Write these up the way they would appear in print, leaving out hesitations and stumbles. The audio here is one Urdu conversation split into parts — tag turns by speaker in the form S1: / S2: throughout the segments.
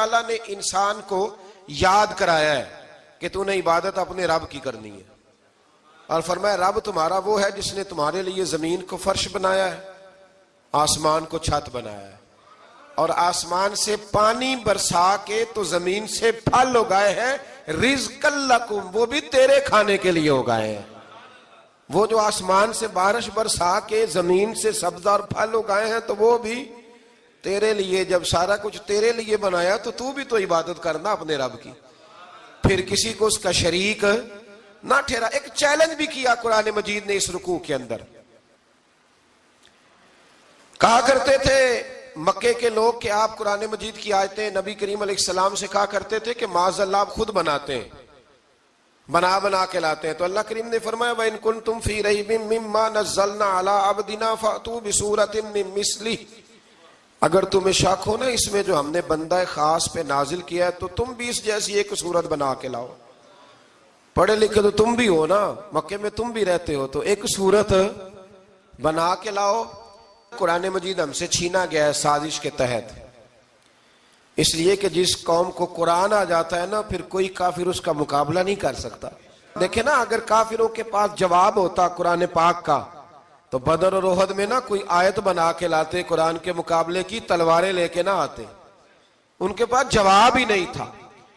S1: تعالیٰ نے انسان کو یاد کرایا ہے کہ تو نے عبادت اپنے رب کی کرنی ہے، اور فرمایا رب تمہارا وہ ہے جس نے تمہارے لیے زمین کو فرش بنایا ہے، آسمان کو چھت بنایا ہے، اور آسمان سے پانی برسا کے تو زمین سے پھل اگائے ہیں، رزق لکم، وہ بھی تیرے کھانے کے لیے اگائے ہیں۔ وہ جو آسمان سے بارش برسا کے زمین سے سبز اور پھل اگائے ہیں تو وہ بھی تیرے لیے۔ جب سارا کچھ تیرے لیے بنایا تو بھی تو عبادت کرنا اپنے رب کی، پھر کسی کو اس کا شریک نہ ٹھہرا۔ ایک چیلنج بھی کیا قرآن مجید نے اس رکوع کے اندر۔ کہا کرتے تھے مکے کے لوگ کہ آپ قرآن مجید کی آیتیں نبی کریم علیہ السلام سے کہا کرتے تھے کہ معاذ اللہ آپ خود بناتے ہیں، بنا کے لاتے ہیں۔ تو اللہ کریم نے فرمایا وَإِن كُنتُمْ فِي رَيْبٍ مِّمَّا نَزَّلْنَا عَلَىٰ عَبْدِنَا فَأْتُوا بِسُورَةٍ مِّن مِّثْلِهِ، اگر تمہیں شک ہو نا اس میں جو ہم نے بندہ خاص پہ نازل کیا ہے تو تم بھی اس جیسی ایک صورت بنا کے لاؤ۔ پڑھے لکھے تو تم بھی ہو نا، مکے میں تم بھی رہتے ہو، تو ایک صورت بنا کے لاؤ۔ قرآن مجید ہم سے چھینا گیا ہے سازش کے تحت، اس لیے کہ جس قوم کو قرآن آ جاتا ہے نا پھر کوئی کافر اس کا مقابلہ نہیں کر سکتا۔ دیکھیں نا اگر کافروں کے پاس جواب ہوتا قرآن پاک کا تو بدر اور احد میں نا کوئی آیت بنا کے لاتے قرآن کے مقابلے کی، تلواریں لے کے نہ آتے، ان کے پاس جواب ہی نہیں تھا۔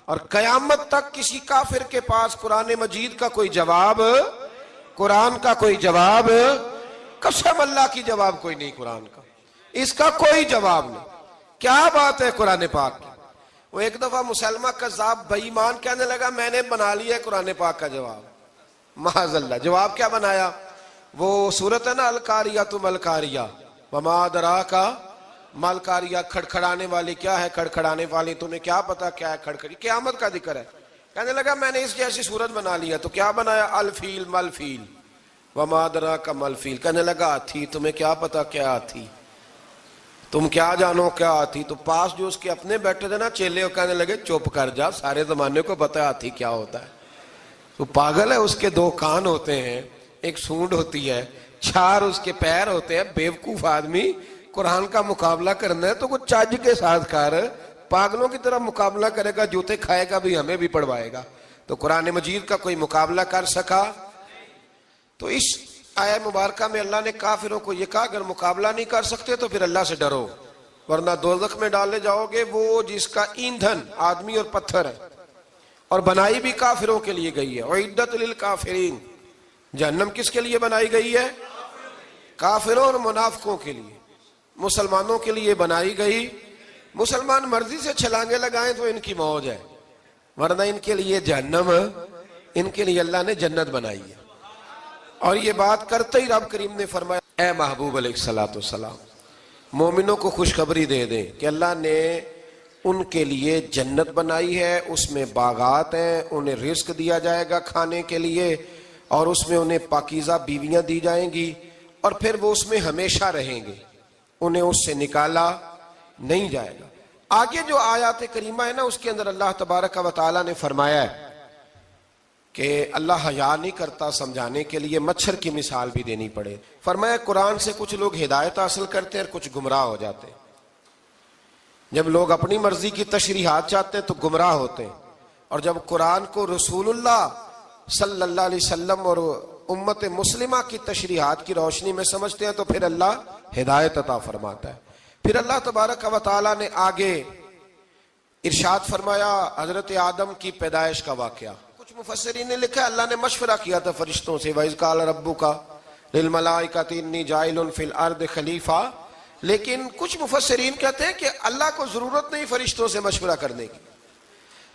S1: اور قیامت تک کسی کافر کے پاس قرآن مجید کا کوئی جواب، قرآن کا کوئی جواب، قسم اللہ کی جواب کوئی نہیں، قرآن کا اس کا کوئی جواب نہیں۔ کیا بات ہے قرآن پاک کی۔ وہ ایک دفعہ مسلمہ کذاب بے ایمان کہنے لگا میں نے بنا لیا ہے قرآن پاک کا جواب، معاذ اللہ۔ جواب کیا بنایا؟ وہ صورت ہے نا القاریۃ ملقاریہ وما ادراک ملقاریہ، کھڑکھڑانے والی کیا ہے، کھڑکھڑانے والی تمہیں کیا پتا کیا ہے کھڑکھڑی، قیامت کا ذکر ہے۔ کہنے لگا میں نے اس جیسی صورت بنا لیا، تو کیا بنایا؟ الفیل ملفیل وما ادراک ملفیل۔ کہنے لگا ہاتھی، تمہیں کیا پتا کیا ہاتھی، تم کیا جانو کیا ہاتھی۔ تو پاس جو اس کے اپنے بیٹھے تھے نا چیلے، وہ کہنے لگے چپ کر جا، سارے زمانے کو پتا ہے ہاتھی کیا ہوتا ہے۔ تو پاگل ہے، اس کے دو کان ہوتے ہیں، ایک سونڈ ہوتی ہے، چار اس کے پیر ہوتے ہیں۔ بیوقوف آدمی قرآن کا مقابلہ کرنا ہے تو کچھ چج کے ساتھ کر، پاگلوں کی طرح مقابلہ کرے گا، جوتے کھائے گا بھی ہمیں بھی پڑھوائے گا۔ تو قرآن مجید کا کوئی مقابلہ کر سکا؟ تو اس آیہ مبارکہ میں اللہ نے کافروں کو یہ کہا اگر مقابلہ نہیں کر سکتے تو پھر اللہ سے ڈرو، ورنہ دوزخ میں ڈالے جاؤ گے، وہ جس کا ایندھن آدمی اور پتھر ہے، اور بنائی بھی کافروں کے لیے گئی ہے۔ اعدت للکافرین، جہنم کس کے لیے بنائی گئی ہے؟ کافروں اور منافقوں کے لیے۔ مسلمانوں کے لیے بنائی گئی، مسلمان مرضی سے چھلانگے لگائیں تو ان کی موج ہے، ورنہ ان کے لیے جہنم، ان کے لیے اللہ نے جنت بنائی ہے۔ اور یہ بات کرتے ہی رب کریم نے فرمایا اے محبوب علیہ السلام مومنوں کو خوشخبری دے دیں کہ اللہ نے ان کے لیے جنت بنائی ہے، اس میں باغات ہیں، انہیں رزق دیا جائے گا کھانے کے لیے، اور اس میں انہیں پاکیزہ بیویاں دی جائیں گی، اور پھر وہ اس میں ہمیشہ رہیں گے، انہیں اس سے نکالا نہیں جائے گا۔ آگے جو آیات کریمہ ہے نا اس کے اندر اللہ تبارک و تعالیٰ نے فرمایا ہے کہ اللہ حیا نہیں کرتا سمجھانے کے لیے، مچھر کی مثال بھی دینی پڑے۔ فرمایا قرآن سے کچھ لوگ ہدایت حاصل کرتے ہیں اور کچھ گمراہ ہو جاتے ہیں۔ جب لوگ اپنی مرضی کی تشریحات چاہتے ہیں تو گمراہ ہوتے ہیں، اور جب قرآن کو رسول اللہ صلی اللہ علیہ وسلم اور امت مسلمہ کی تشریحات کی روشنی میں سمجھتے ہیں تو پھر اللہ ہدایت عطا فرماتا ہے۔ پھر اللہ تبارک و تعالیٰ نے آگے ارشاد فرمایا حضرت آدم کی پیدائش کا واقعہ۔ کچھ مفسرین نے لکھا اللہ نے مشورہ کیا تھا فرشتوں سے، وَإِذْ قَالَ رَبُّكَ لِلْمَلَائِكَةِ إِنِّي جَاعِلٌ فِي الْأَرْضِ خَلِيفَةً، لیکن کچھ مفسرین کہتے ہیں کہ اللہ کو ضرورت نہیں فرشتوں سے مشورہ کرنے کی،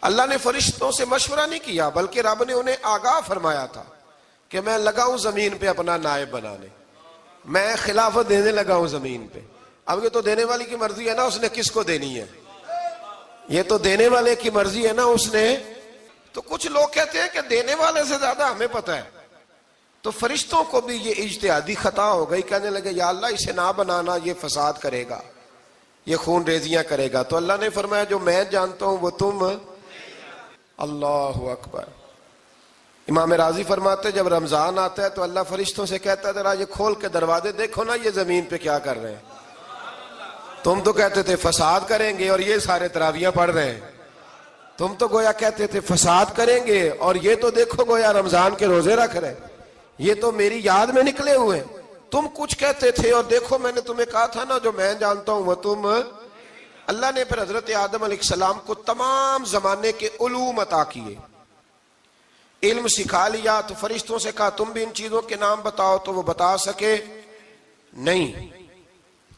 S1: اللہ نے فرشتوں سے مشورہ نہیں کیا، بلکہ رب نے انہیں آگاہ فرمایا تھا کہ میں لگا ہوں زمین پہ اپنا نائب بنانے، میں خلافت دینے لگا ہوں زمین پہ۔ اب یہ تو دینے والی کی مرضی ہے نا اس نے کس کو دینی ہے، یہ تو دینے والے کی مرضی ہے نا اس نے۔ تو کچھ لوگ کہتے ہیں کہ دینے والے سے زیادہ ہمیں پتہ ہے، تو فرشتوں کو بھی یہ اجتہادی خطا ہو گئی، کہنے لگے یا اللہ اسے نہ بنانا، یہ فساد کرے گا، یہ خون ریزیاں کرے گا۔ تو اللہ نے فرمایا جو میں جانتا ہوں وہ تم، اللہ اکبر۔ امام راضی فرماتے جب رمضان آتا ہے تو اللہ فرشتوں سے کہتا ہے ذرا یہ کھول کے دروازے دیکھو نا یہ زمین پہ کیا کر رہے ہیں، تم تو کہتے تھے فساد کریں گے اور یہ سارے تراویاں پڑھ رہے ہیں. تم تو گویا کہتے تھے فساد کریں گے اور یہ تو دیکھو گویا رمضان کے روزے رکھ رہے. یہ تو میری یاد میں نکلے ہوئے. تم کچھ کہتے تھے اور دیکھو میں نے تمہیں کہا تھا نا جو میں جانتا ہوں وہ تم. اللہ نے پھر حضرت آدم علیہ السلام کو تمام زمانے کے علوم عطا کیے, علم سکھا لیا. تو فرشتوں سے کہا تم بھی ان چیزوں کے نام بتاؤ, تو وہ بتا سکے نہیں.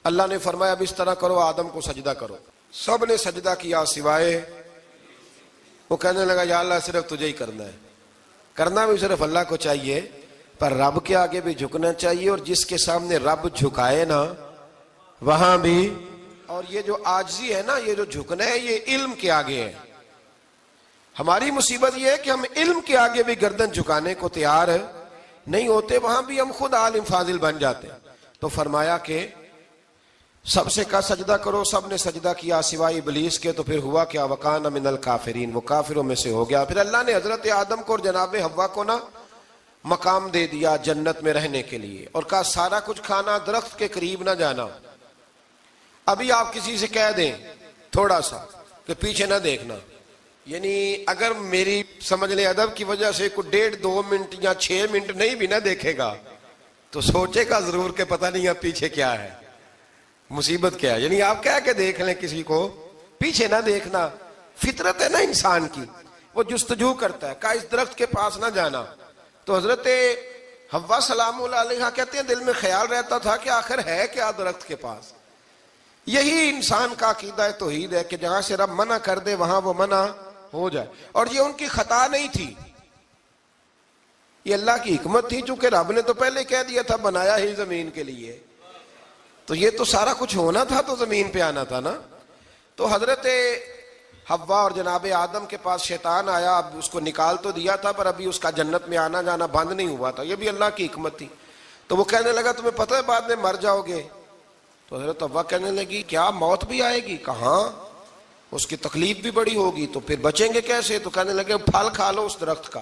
S1: اللہ نے فرمایا اب اس طرح کرو, آدم کو سجدہ کرو. سب نے سجدہ کیا سوائے. وہ کہنے لگا یا اللہ صرف تجھے ہی کرنا ہے. کرنا بھی صرف اللہ کو چاہیے, پر رب کے آگے بھی جھکنا چاہیے, اور جس کے سامنے رب جھکائے نا وہاں بھی. اور یہ جو عاجزی ہے نا, یہ جو جھکنا ہے, یہ علم کے آگے ہے. ہماری مصیبت یہ ہے کہ ہم علم کے آگے بھی گردن جھکانے کو تیار نہیں ہوتے, وہاں بھی ہم خود عالم فاضل بن جاتے ہیں. تو فرمایا کہ سب سے کہا سجدہ کرو, سب نے سجدہ کیا سوائے ابلیس کے. تو پھر ہوا کیا, وکان من الکافرین, وہ کافروں میں سے ہو گیا. پھر اللہ نے حضرت آدم کو اور جناب حوا کو نا مقام دے دیا جنت میں رہنے کے لیے, اور کہا سارا کچھ کھانا, درخت کے قریب نہ جانا. ابھی آپ کسی سے کہہ دیں تھوڑا سا کہ پیچھے نہ دیکھنا, یعنی اگر میری سمجھ لیں ادب کی وجہ سے کوئی 1.5-2 منٹ یا 6 منٹ نہیں بھی نہ دیکھے گا تو سوچے گا ضرور کہ پتہ نہیں اب پیچھے کیا ہے, مصیبت کیا ہے. یعنی آپ کہہ کے دیکھ لیں کسی کو, پیچھے نہ دیکھنا. فطرت ہے نا انسان کی, وہ جستجو کرتا ہے. کہا اس درخت کے پاس نہ جانا. تو حضرت حوا سلام اللہ علیہ کہتے ہیں دل میں خیال رہتا تھا کہ آخر ہے کیا درخت کے پاس. یہی انسان کا عقیدہ توحید ہے کہ جہاں سے رب منع کر دے وہاں وہ منع ہو جائے. اور یہ ان کی خطا نہیں تھی, یہ اللہ کی حکمت تھی, چونکہ رب نے تو پہلے کہہ دیا تھا بنایا ہی زمین کے لیے, تو یہ تو سارا کچھ ہونا تھا تو زمین پہ آنا تھا نا. تو حضرت حوا اور جناب آدم کے پاس شیطان آیا, اب اس کو نکال تو دیا تھا پر ابھی اس کا جنت میں آنا جانا بند نہیں ہوا تھا, یہ بھی اللہ کی حکمت تھی. تو وہ کہنے لگا تمہیں پتہ ہے بعد میں مر جاؤ گے. تو حضرت حوا کہنے لگی کیا موت بھی آئے گی؟ کہاں, اس کی تکلیف بھی بڑی ہوگی, تو پھر بچیں گے کیسے؟ تو کہنے لگے پھل کھا لو اس درخت کا.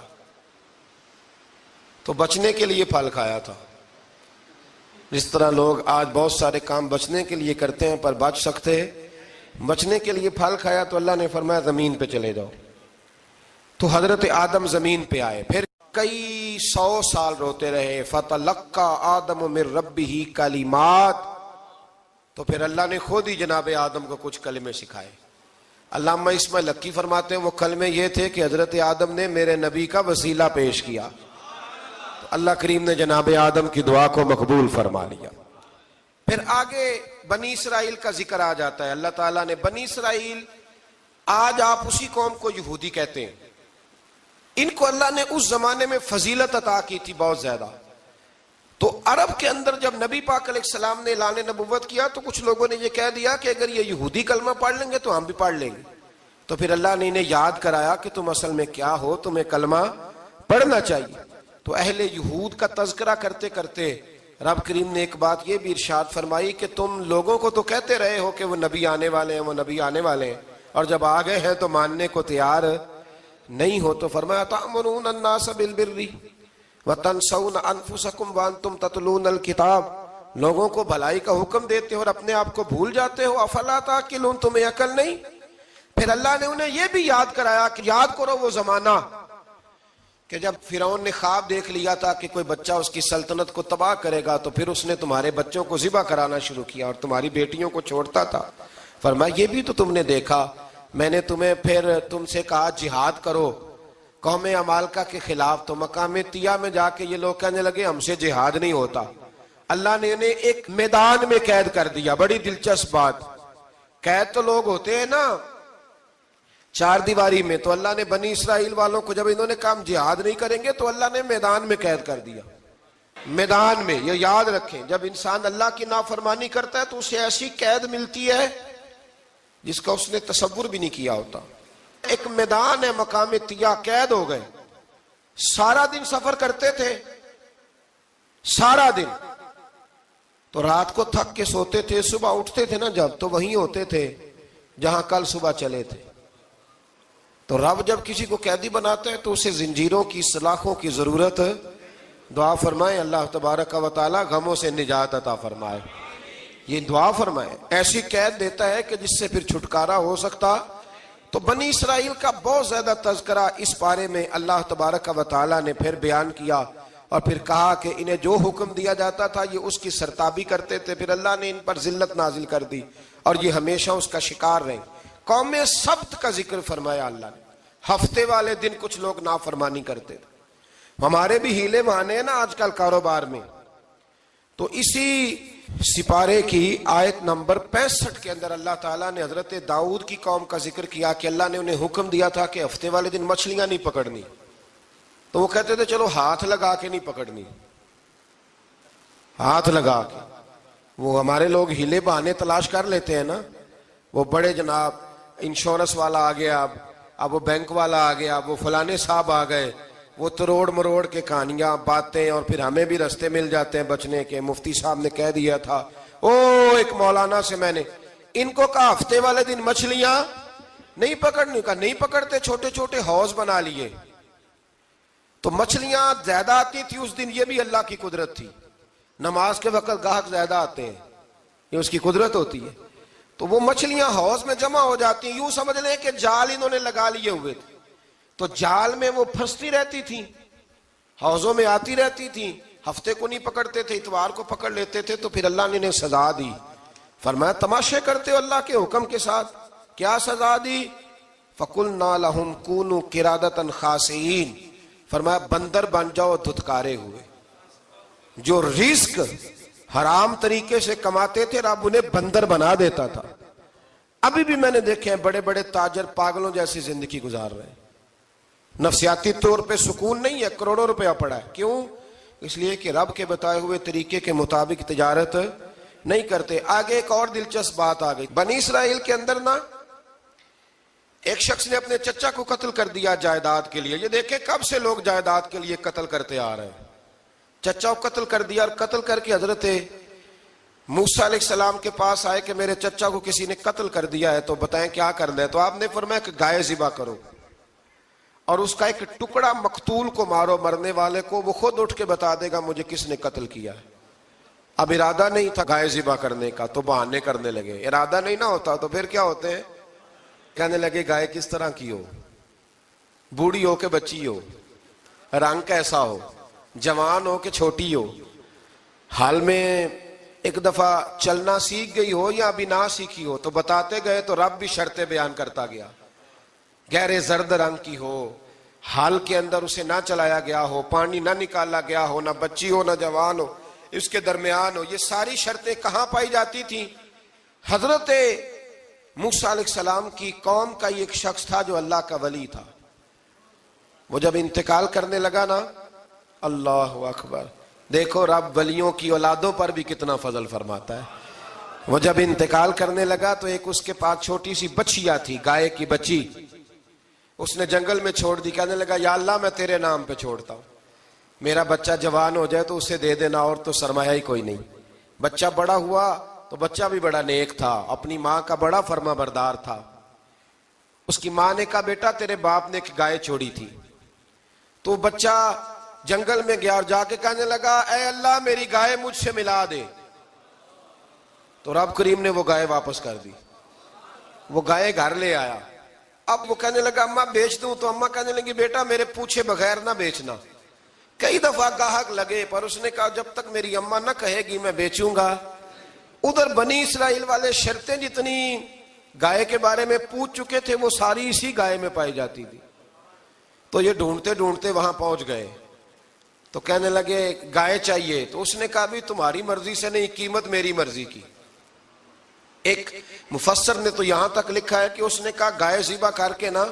S1: تو بچنے کے لیے پھل کھایا تھا. جس طرح لوگ آج بہت سارے کام بچنے کے لیے کرتے ہیں پر بچ سکتے, بچنے کے لیے پھل کھایا. تو اللہ نے فرمایا زمین پہ چلے جاؤ. تو حضرت آدم زمین پہ آئے, پھر کئی 100 سال روتے رہے. فَتَلَقَّى آدَمُ مِن رَبِّهِ کلمات, تو پھر اللہ نے خود ہی جناب آدم کو کچھ کلمے سکھائے. علامہ اسماعیل لکی فرماتے ہیں وہ کلمے یہ تھے کہ حضرت آدم نے میرے نبی کا وسیلہ پیش کیا, تو اللہ کریم نے جناب آدم کی دعا کو مقبول فرما لیا. پھر آگے بنی اسرائیل کا ذکر آ جاتا ہے. اللہ تعالیٰ نے بنی اسرائیل, آج آپ اسی قوم کو یہودی کہتے ہیں, ان کو اللہ نے اس زمانے میں فضیلت عطا کی تھی بہت زیادہ. تو عرب کے اندر جب نبی پاک علیہ السلام نے اعلان نبوت کیا تو کچھ لوگوں نے یہ کہہ دیا کہ اگر یہ یہودی کلمہ پڑھ لیں گے تو ہم بھی پڑھ لیں گے. تو پھر اللہ نے انہیں یاد کرایا کہ تم اصل میں کیا ہو, تمہیں کلمہ پڑھنا چاہیے. تو اہل یہود کا تذکرہ کرتے کرتے رب کریم نے ایک بات یہ بھی ارشاد فرمائی کہ تم لوگوں کو تو کہتے رہے ہو کہ وہ نبی آنے والے ہیں, وہ نبی آنے والے ہیں, اور جب آ گئے ہیں تو ماننے کو تیار نہیں ہو. تو فرمایا تأمرون الناس بالبر وتنسون انفسکم وانتم تتلون الکتاب, لوگوں کو بھلائی کا حکم دیتے ہو اور اپنے آپ کو بھول جاتے ہو. افلا تعقلون, تمہیں عقل نہیں؟ پھر اللہ نے انہیں یہ بھی یاد کرایا کہ یاد کرو وہ زمانہ کہ جب فرعون نے خواب دیکھ لیا تھا کہ کوئی بچہ اس کی سلطنت کو تباہ کرے گا, تو پھر اس نے تمہارے بچوں کو ذبح کرانا شروع کیا اور تمہاری بیٹیوں کو چھوڑتا تھا. فرمایا یہ بھی تو تم نے دیکھا, میں نے تمہیں پھر تم سے کہا جہاد کرو قوم عمالقہ کے خلاف, تو مقام طیہ میں جا کے یہ لوگ کہنے لگے ہم سے جہاد نہیں ہوتا. اللہ نے انہیں ایک میدان میں قید کر دیا. بڑی دلچسپ بات, قید تو لوگ ہوتے ہیں نا 4 دیواری میں, تو اللہ نے بنی اسرائیل والوں کو جب انہوں نے کہا جہاد نہیں کریں گے تو اللہ نے میدان میں قید کر دیا. میدان میں, یہ یاد رکھیں, جب انسان اللہ کی نافرمانی کرتا ہے تو اسے ایسی قید ملتی ہے جس کا اس نے تصور بھی نہیں کیا ہوتا. ایک میدان ہے مقام طیہ, قید ہو گئے, سارا دن سفر کرتے تھے, سارا دن, تو رات کو تھک کے سوتے تھے, صبح اٹھتے تھے نا جب تو وہیں ہوتے تھے جہاں کل صبح چلے تھے. تو رب جب کسی کو قیدی بناتا ہے تو اسے زنجیروں کی سلاخوں کی ضرورت, دعا فرمائے اللہ تبارک و تعالی غموں سے نجات عطا فرمائے. یہ دعا فرمائے، ایسی قید دیتا ہے کہ جس سے پھر چھٹکارا ہو سکتا. تو بنی اسرائیل کا بہت زیادہ تذکرہ اس بارے میں اللہ تبارک و تعالیٰ نے پھر بیان کیا، اور پھر کہا کہ انہیں جو حکم دیا جاتا تھا یہ اس کی سرتابی کرتے تھے، پھر اللہ نے ان پر ذلت نازل کر دی اور یہ ہمیشہ اس کا شکار رہے. قوم سبت کا ذکر فرمایا اللہ نے. ہفتے والے دن کچھ لوگ نافرمانی کرتے تھے. ہمارے بھی ہیلے بہانے ہیں نا آج کل کاروبار میں. تو اسی سپارے کی آیت نمبر 65 کے اندر اللہ تعالیٰ نے حضرت داؤد کی قوم کا ذکر کیا کہ اللہ نے انہیں حکم دیا تھا کہ ہفتے والے دن مچھلیاں نہیں پکڑنی. تو وہ کہتے تھے چلو ہاتھ لگا کے نہیں پکڑنی، ہاتھ لگا کے. وہ ہمارے لوگ ہیلے بہانے تلاش کر لیتے ہیں نا. وہ بڑے جناب انشورنس والا آ گیا، اب وہ بینک والا آ گیا، اب وہ فلانے صاحب آ گئے، وہ تروڑ مروڑ کے کہانیاں باتیں، اور پھر ہمیں بھی رستے مل جاتے ہیں بچنے کے. مفتی صاحب نے کہہ دیا تھا، ایک مولانا سے میں نے ان کو کہا ہفتے والے دن مچھلیاں نہیں پکڑنی. کا نہیں پکڑتے، چھوٹے چھوٹے حوض بنا لیے. تو مچھلیاں زیادہ آتی تھی اس دن، یہ بھی اللہ کی قدرت تھی. نماز کے وقت گاہک زیادہ آتے ہیں، یہ اس کی قدرت ہوتی ہے. تو وہ مچھلیاں حوض میں جمع ہو جاتی ہیں. یوں سمجھ لیں کہ جال انہوں نے لگا لیے ہوئے تھے، تو جال میں وہ پھنستی رہتی تھی، حوضوں میں آتی رہتی تھی. ہفتے کو نہیں پکڑتے تھے، اتوار کو پکڑ لیتے تھے. تو پھر اللہ نے انہیں سزا دی. فرمایا تماشے کرتے ہو اللہ کے حکم کے ساتھ. کیا سزا دی؟ فَقُلْنَا لَهُمْ كُونُوا قِرَادَةً خَاسِئِينَ. فرمایا بندر بن جاؤ دھتکارے ہوئے. جو رزق حرام طریقے سے کماتے تھے رب انہیں بندر بنا دیتا تھا. ابھی بھی میں نے دیکھے ہیں بڑے بڑے تاجر پاگلوں جیسی زندگی گزار رہے ہیں. نفسیاتی طور پہ سکون نہیں ہے، کروڑوں روپیہ پڑا ہے. کیوں؟ اس لیے کہ رب کے بتائے ہوئے طریقے کے مطابق تجارت نہیں کرتے. آگے ایک اور دلچسپ بات آ گئی. بنی اسرائیل کے اندر نا ایک شخص نے اپنے چچا کو قتل کر دیا جائیداد کے لیے. یہ دیکھیں کب سے لوگ جائیداد کے لیے قتل کرتے آ رہے ہیں. چچا کو قتل کر دیا، اور قتل کر کے حضرت موسیٰ علیہ السلام کے پاس آئے کہ میرے چچا کو کسی نے قتل کر دیا ہے، تو بتائیں کیا کرنا ہے. تو آپ نے فرمایا کہ گائے ذبح کرو اور اس کا ایک ٹکڑا مقتول کو مارو، مرنے والے کو. وہ خود اٹھ کے بتا دے گا مجھے کس نے قتل کیا ہے. اب ارادہ نہیں تھا گائے ذبح کرنے کا تو بہانے کرنے لگے. ارادہ نہیں نہ ہوتا تو پھر کیا ہوتے ہیں؟ کہنے لگے گائے کس طرح کی ہو، بوڑھی ہو کہ بچی ہو، رنگ کیسا ہو، جوان ہو کہ چھوٹی ہو، حال میں ایک دفعہ چلنا سیکھ گئی ہو یا ابھی نہ سیکھی ہو. تو بتاتے گئے تو رب بھی شرطیں بیان کرتا گیا. گہرے زرد رنگ کی ہو، حال کے اندر اسے نہ چلایا گیا ہو، پانی نہ نکالا گیا ہو، نہ بچی ہو نہ جوان ہو، اس کے درمیان ہو. یہ ساری شرطیں کہاں پائی جاتی تھیں؟ حضرت موسیٰ علیہ السلام کی قوم کا ایک شخص تھا جو اللہ کا ولی تھا. وہ جب انتقال کرنے لگا نا، اللہ اکبر، دیکھو رب ولیوں کی اولادوں پر بھی کتنا فضل فرماتا ہے. وہ جب انتقال کرنے لگا تو ایک اس کے پاس چھوٹی سی بچیا تھی، گائے کی بچی. اس نے جنگل میں چھوڑ دی. کہنے لگا یا اللہ میں تیرے نام پہ چھوڑتا ہوں، میرا بچہ جوان ہو جائے تو اسے دے دینا، اور تو سرمایہ ہی کوئی نہیں. بچہ بڑا ہوا تو بچہ بھی بڑا نیک تھا، اپنی ماں کا بڑا فرما بردار تھا. اس کی ماں نے کہا بیٹا تیرے باپ نے ایک گائے چھوڑی تھی. تو بچہ جنگل میں گیا اور جا کے کہنے لگا اے اللہ میری گائے مجھ سے ملا دے. تو رب کریم نے وہ گائے واپس کر دی. وہ گائے گھر لے آیا. اب وہ کہنے لگا اماں بیچ دوں. تو اماں کہنے لگی بیٹا میرے پوچھے بغیر نہ بیچنا. کئی دفعہ گاہک لگے پر اس نے کہا جب تک میری اماں نہ کہے گی میں بیچوں گا. ادھر بنی اسرائیل والے شرطیں جتنی گائے کے بارے میں پوچھ چکے تھے وہ ساری اسی گائے میں پائی جاتی تھی. تو یہ ڈھونڈتے ڈھونڈتے وہاں پہنچ گئے. تو کہنے لگے گائے چاہیے. تو اس نے کہا بھی تمہاری مرضی سے نہیں، قیمت میری مرضی کی. ایک مفسر نے تو یہاں تک لکھا ہے کہ اس نے کہا گائے ذبح کر کے نا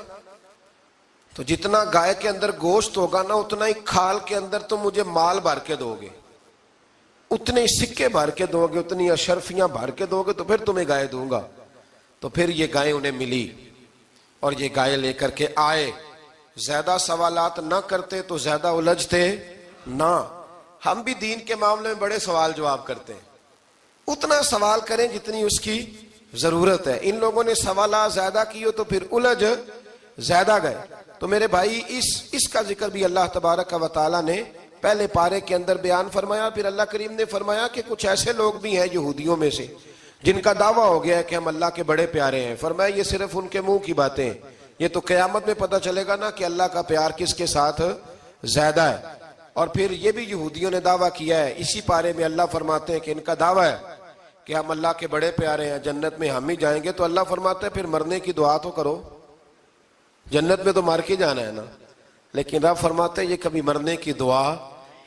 S1: تو جتنا گائے کے اندر گوشت ہوگا نا اتنا ہی کھال کے اندر تم مجھے مال بھر کے دو گے، اتنے سکے بھر کے دو گے، اتنی اشرفیاں بھر کے دو گے تو پھر تمہیں گائے دوں گا. تو پھر یہ گائے انہیں ملی اور یہ گائے لے کر کے آئے. زیادہ سوالات نہ کرتے تو زیادہ الجھتے نہ. ہم بھی دین کے معاملے میں بڑے سوال جواب کرتے ہیں. اتنا سوال کریں جتنی اس کی ضرورت ہے. ان لوگوں نے سوالات زیادہ کیے تو پھر الجھ زیادہ گئے. تو میرے بھائی اس کا ذکر بھی اللہ تبارک و تعالیٰ نے پہلے پارے کے اندر بیان فرمایا. پھر اللہ کریم نے فرمایا کہ کچھ ایسے لوگ بھی ہیں یہودیوں میں سے جن کا دعویٰ ہو گیا ہے کہ ہم اللہ کے بڑے پیارے ہیں. فرمایا یہ صرف ان کے منہ کی باتیں ہیں, یہ تو قیامت میں پتہ چلے گا نا کہ اللہ کا پیار کس کے ساتھ زیادہ ہے. اور پھر یہ بھی یہودیوں نے دعویٰ کیا ہے, اسی پارے میں اللہ فرماتے ہیں کہ ان کا دعویٰ ہے کہ ہم اللہ کے بڑے پیارے ہیں, جنت میں ہم ہی جائیں گے. تو اللہ فرماتا ہے پھر مرنے کی دعا تو کرو, جنت میں تو مر کے جانا ہے نا. لیکن رب فرماتے ہیں یہ کبھی مرنے کی دعا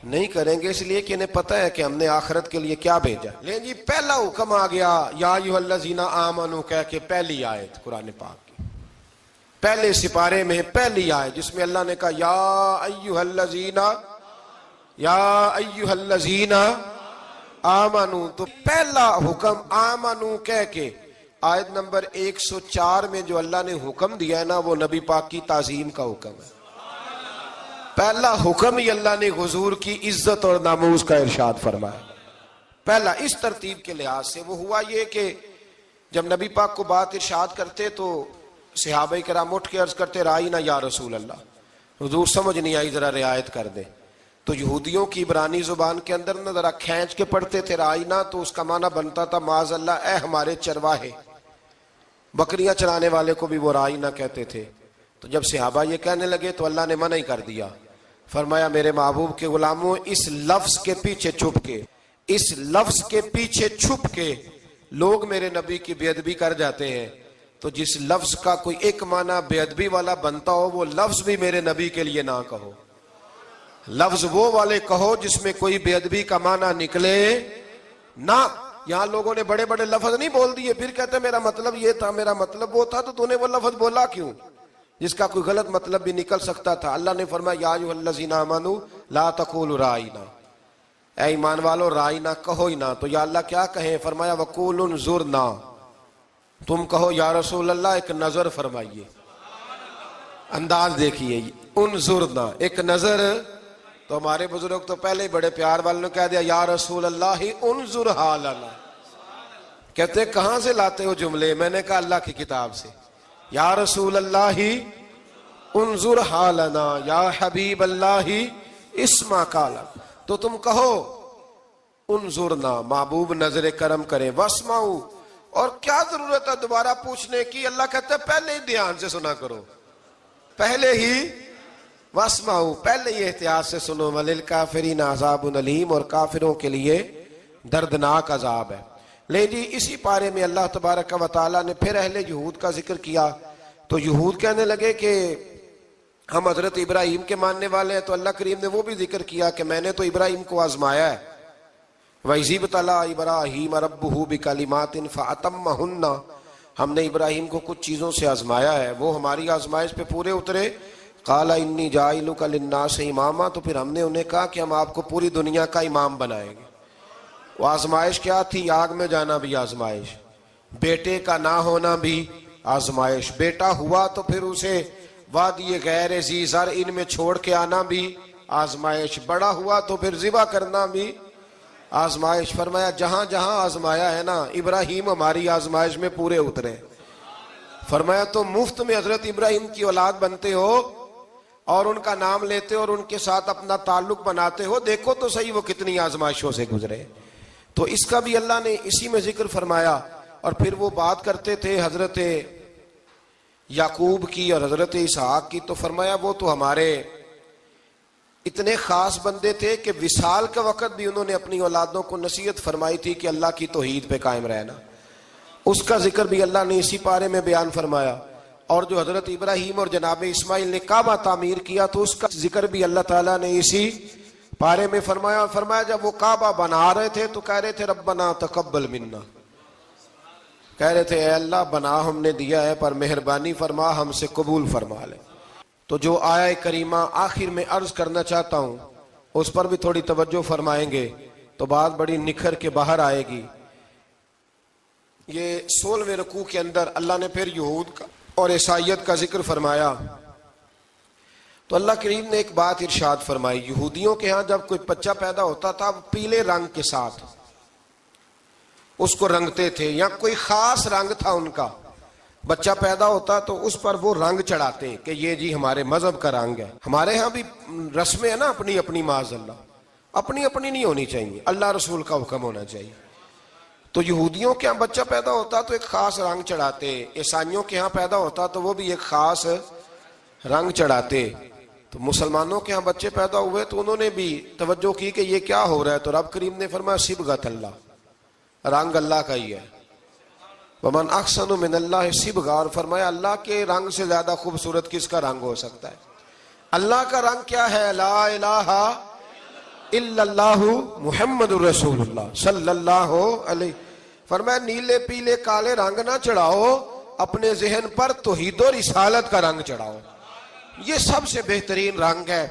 S1: نہیں کریں گے, اس لیے کہ انہیں پتہ ہے کہ ہم نے آخرت کے لیے کیا بھیجا. لیکن جی پہلا حکم آ گیا یا ایھا الذین آمنوا کہہ کے, پہلی آیت قرآن پاک کی پہلے سپارے میں پہلی آیت جس میں اللہ نے کہا یا ایھا الذین آمنوا. تو پہلا حکم آمنوا کہہ کے آیت نمبر 104 میں جو اللہ نے حکم دیا ہے نا وہ نبی پاک کی تعظیم کا حکم ہے. پہلا حکم ہی اللہ نے حضور کی عزت اور ناموس کا ارشاد فرمایا. پہلا اس ترتیب کے لحاظ سے وہ ہوا یہ کہ جب نبی پاک کو بات ارشاد کرتے تو صحابہ کرام اٹھ کے عرض کرتے رائینا یا رسول اللہ, حضور سمجھ نہیں آئی ذرا رعایت کر دیں. تو یہودیوں کی عبرانی زبان کے اندر نہ ذرا کھینچ کے پڑھتے تھے رائینا, تو اس کا معنی بنتا تھا معاذ اللہ اے ہمارے چرواہے. بکریاں چرانے والے کو بھی وہ رائینا کہتے تھے. تو جب صحابہ یہ کہنے لگے تو اللہ نے منع ہی کر دیا. فرمایا میرے محبوب کے غلاموں, اس لفظ کے پیچھے چھپ کے, اس لفظ کے پیچھے چھپ کے لوگ میرے نبی کی بے ادبی کر جاتے ہیں. تو جس لفظ کا کوئی ایک معنی بے ادبی والا بنتا ہو وہ لفظ بھی میرے نبی کے لیے نہ کہو. لفظ وہ والے کہو جس میں کوئی بے ادبی کا معنی نکلے نہ. یہاں لوگوں نے بڑے بڑے لفظ نہیں بول دیے, پھر کہتے میرا مطلب یہ تھا, میرا مطلب وہ تھا. تو تو نے وہ لفظ بولا کیوں جس کا کوئی غلط مطلب بھی نکل سکتا تھا؟ اللہ نے فرمایا یا ایھا الذین آمنوا لا تقولوا رائینا, اے ایمان والو رائینا کہو ہی نہ. تو یا اللہ کیا کہیں؟ فرمایا وقولوا انظرنا, تم کہو یا رسول اللہ ایک نظر فرمائیے. انداز دیکھیے, انظرنا ایک نظر. تو ہمارے بزرگ تو پہلے ہی بڑے پیار والوں نے کہہ دیا یا رسول اللہ انظر حالنا. کہتے کہاں سے لاتے ہو جملے؟ میں نے کہا اللہ کی کتاب سے. یا رسول اللہ انظر حالنا یا حبیب اللہ اسمع قالا. تو تم کہو انظرنا, محبوب نظر کرم کرے, واسمعوا, اور کیا ضرورت ہے دوبارہ پوچھنے کی؟ اللہ کہتا ہے پہلے ہی دھیان سے سنا کرو, پہلے ہی واسمعوا, پہلے ہی احتیاط سے سنو. وللکافرین عذاب علیم, اور کافروں کے لیے دردناک عذاب ہے. لے جی اسی پارے میں اللہ تبارک و تعالیٰ نے پھر اہل یہود کا ذکر کیا. تو یہود کہنے لگے کہ ہم حضرت ابراہیم کے ماننے والے ہیں. تو اللہ کریم نے وہ بھی ذکر کیا کہ میں نے تو ابراہیم کو آزمایا ہے. وَإِذِ ابْتَلَىٰ إِبْرَاهِيمَ رَبُّهُ بِكَلِمَاتٍ فَأَتَمَّهُنَّ, ہم نے ابراہیم کو کچھ چیزوں سے آزمایا ہے, وہ ہماری آزمائش پہ پورے اترے. قَالَ إِنِّي جَاعِلُكَ لِلنَّاسِ إِمَامًا, تو پھر ہم نے انہیں کہا کہ ہم آپ کو پوری دنیا کا امام بنائیں گے. وہ آزمائش کیا تھی؟ آگ میں جانا بھی آزمائش, بیٹے کا نہ ہونا بھی آزمائش, بیٹا ہوا تو پھر اسے وادی غیر ذی زرع ان میں چھوڑ کے آنا بھی آزمائش, بڑا ہوا تو پھر ذبح کرنا بھی آزمائش. فرمایا جہاں جہاں آزمایا ہے نا ابراہیم ہماری آزمائش میں پورے اترے. فرمایا تو مفت میں حضرت ابراہیم کی اولاد بنتے ہو اور ان کا نام لیتے اور ان کے ساتھ اپنا تعلق بناتے ہو, دیکھو تو صحیح وہ کتنی آزمائشوں سے گزرے. تو اس کا بھی اللہ نے اسی میں ذکر فرمایا. اور پھر وہ بات کرتے تھے حضرت یعقوب کی اور حضرت اسحاق کی. تو فرمایا وہ تو ہمارے اتنے خاص بندے تھے کہ وصال کے وقت بھی انہوں نے اپنی اولادوں کو نصیحت فرمائی تھی کہ اللہ کی توحید پہ قائم رہنا. اس کا ذکر بھی اللہ نے اسی پارے میں بیان فرمایا. اور جو حضرت ابراہیم اور جناب اسماعیل نے کعبہ تعمیر کیا تو اس کا ذکر بھی اللہ تعالیٰ نے اسی پارے میں فرمایا. فرمایا جب وہ کعبہ بنا رہے تھے تو کہہ رہے تھے ربنا تقبل منا, کہہ رہے تھے اے اللہ بنا ہم نے دیا ہے پر مہربانی فرما ہم سے قبول فرما لے. تو جو آیہ کریمہ آخر میں عرض کرنا چاہتا ہوں اس پر بھی تھوڑی توجہ فرمائیں گے تو بات بڑی نکھر کے باہر آئے گی. یہ 16ویں رکوع کے اندر اللہ نے پھر یہود کا اور عیسائیت کا ذکر فرمایا. تو اللہ کریم نے ایک بات ارشاد فرمائی, یہودیوں کے ہاں جب کوئی بچہ پیدا ہوتا تھا پیلے رنگ کے ساتھ اس کو رنگتے تھے, یا کوئی خاص رنگ تھا ان کا. بچہ پیدا ہوتا تو اس پر وہ رنگ چڑھاتے ہیں کہ یہ جی ہمارے مذہب کا رنگ ہے. ہمارے ہاں بھی رسمیں ہیں نا اپنی اپنی، معاذ اللہ اپنی اپنی نہیں ہونی چاہیے، اللہ رسول کا حکم ہونا چاہیے. تو یہودیوں کے ہاں بچہ پیدا ہوتا تو ایک خاص رنگ چڑھاتے، عیسائیوں کے ہاں پیدا ہوتا تو وہ بھی ایک خاص رنگ چڑھاتے. تو مسلمانوں کے ہاں بچے پیدا ہوئے تو انہوں نے بھی توجہ کی کہ یہ کیا ہو رہا ہے، تو رب کریم نے فرمایا صبغۃ اللہ، رنگ اللہ کا ہی ہے. ومن احسن من اللہ صبغہ، اور فرمایا اللہ کے رنگ سے زیادہ خوبصورت کس کا رنگ ہو سکتا ہے. اللہ کا رنگ کیا ہے؟ لا الہ الا اللہ محمد الرسول اللہ صلی اللہ علیہ. فرمایا نیلے پیلے کالے رنگ نہ چڑھاؤ، اپنے ذہن پر توحید و رسالت کا رنگ چڑھاؤ. یہ سب سے بہترین رنگ ہے.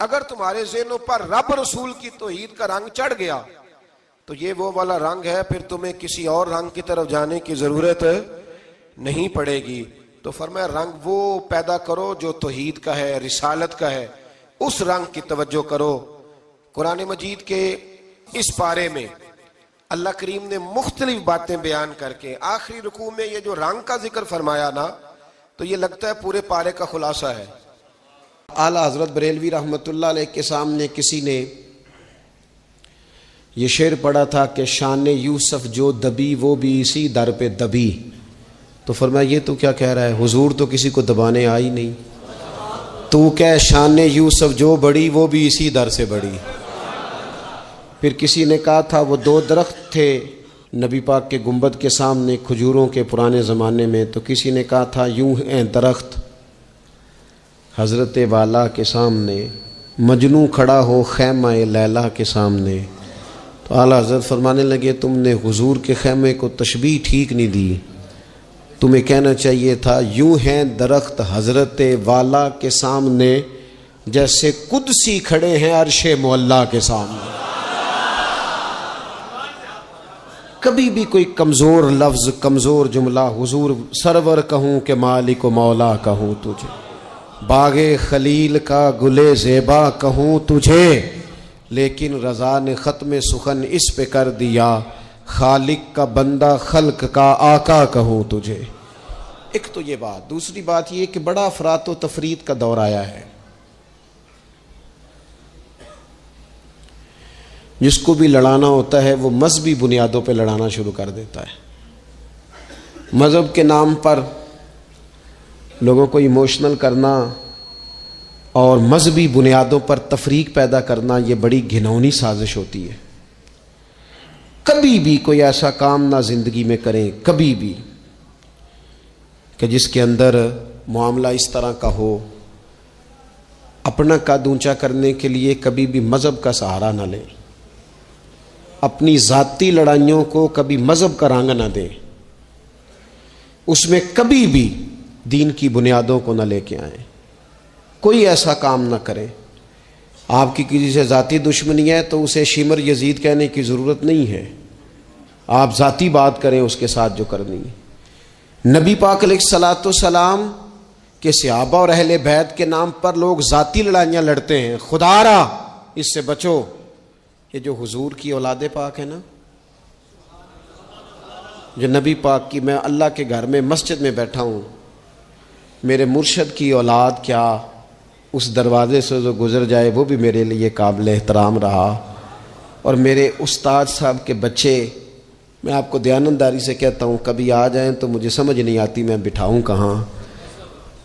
S1: اگر تمہارے ذہنوں پر رب رسول کی توحید کا رنگ چڑھ گیا تو یہ وہ والا رنگ ہے، پھر تمہیں کسی اور رنگ کی طرف جانے کی ضرورت نہیں پڑے گی. تو فرمایا رنگ وہ پیدا کرو جو توحید کا ہے، رسالت کا ہے، اس رنگ کی توجہ کرو. قرآن مجید کے اس پارے میں اللہ کریم نے مختلف باتیں بیان کر کے آخری رکوع میں یہ جو رنگ کا ذکر فرمایا نا، تو یہ لگتا ہے پورے پارے کا خلاصہ ہے.
S2: اعلیٰ حضرت بریلوی رحمۃ اللہ علیہ کے سامنے کسی نے یہ شعر پڑھا تھا کہ شان یوسف جو دبی وہ بھی اسی در پہ دبی. تو فرمایا یہ تو کیا کہہ رہا ہے، حضور تو کسی کو دبانے آئی نہیں. تو کہ شان یوسف جو بڑی وہ بھی اسی در سے بڑی. پھر کسی نے کہا تھا وہ دو درخت تھے نبی پاک کے گنبد کے سامنے کھجوروں کے پرانے زمانے میں، تو کسی نے کہا تھا یوں ہیں درخت حضرت والا کے سامنے، مجنوں کھڑا ہو خیمہ لیلا کے سامنے. تو اعلیٰ حضرت فرمانے لگے تم نے حضور کے خیمے کو تشبیہ ٹھیک نہیں دی، تمہیں کہنا چاہیے تھا یوں ہیں درخت حضرت والا کے سامنے جیسے قدسی کھڑے ہیں عرش معلیٰ کے سامنے. کبھی بھی کوئی کمزور لفظ، کمزور جملہ حضور سرور کہوں کہ مالک و مولا کہوں تجھے، باغ خلیل کا گلے زیبا کہوں تجھے، لیکن رضا نے ختم سخن اس پہ کر دیا، خالق کا بندہ خلق کا آقا کہوں تجھے. ایک تو یہ بات. دوسری بات یہ کہ بڑا افراط و تفریط کا دور آیا ہے. جس کو بھی لڑانا ہوتا ہے وہ مذہبی بنیادوں پہ لڑانا شروع کر دیتا ہے. مذہب کے نام پر لوگوں کو ایموشنل کرنا اور مذہبی بنیادوں پر تفریق پیدا کرنا یہ بڑی گھناؤنی سازش ہوتی ہے. کبھی بھی کوئی ایسا کام نہ زندگی میں کریں، کبھی بھی، کہ جس کے اندر معاملہ اس طرح کا ہو. اپنا قد اونچا کرنے کے لیے کبھی بھی مذہب کا سہارا نہ لیں. اپنی ذاتی لڑائیوں کو کبھی مذہب کا رنگ نہ دیں. اس میں کبھی بھی دین کی بنیادوں کو نہ لے کے آئیں. کوئی ایسا کام نہ کریں. آپ کی کسی سے ذاتی دشمنی ہے تو اسے شمر یزید کہنے کی ضرورت نہیں ہے. آپ ذاتی بات کریں اس کے ساتھ جو کرنی ہے. نبی پاک علیہ الصلوۃ والسلام کے صحابہ اور اہل بیت کے نام پر لوگ ذاتی لڑائیاں لڑتے ہیں. خدا را اس سے بچو. یہ جو حضور کی اولاد پاک ہے نا، جو نبی پاک کی، میں اللہ کے گھر میں مسجد میں بیٹھا ہوں، میرے مرشد کی اولاد کیا اس دروازے سے جو گزر جائے وہ بھی میرے لیے قابل احترام رہا. اور میرے استاد صاحب کے بچے، میں آپ کو دیانتداری سے کہتا ہوں کبھی آ جائیں تو مجھے سمجھ نہیں آتی میں بٹھاؤں کہاں،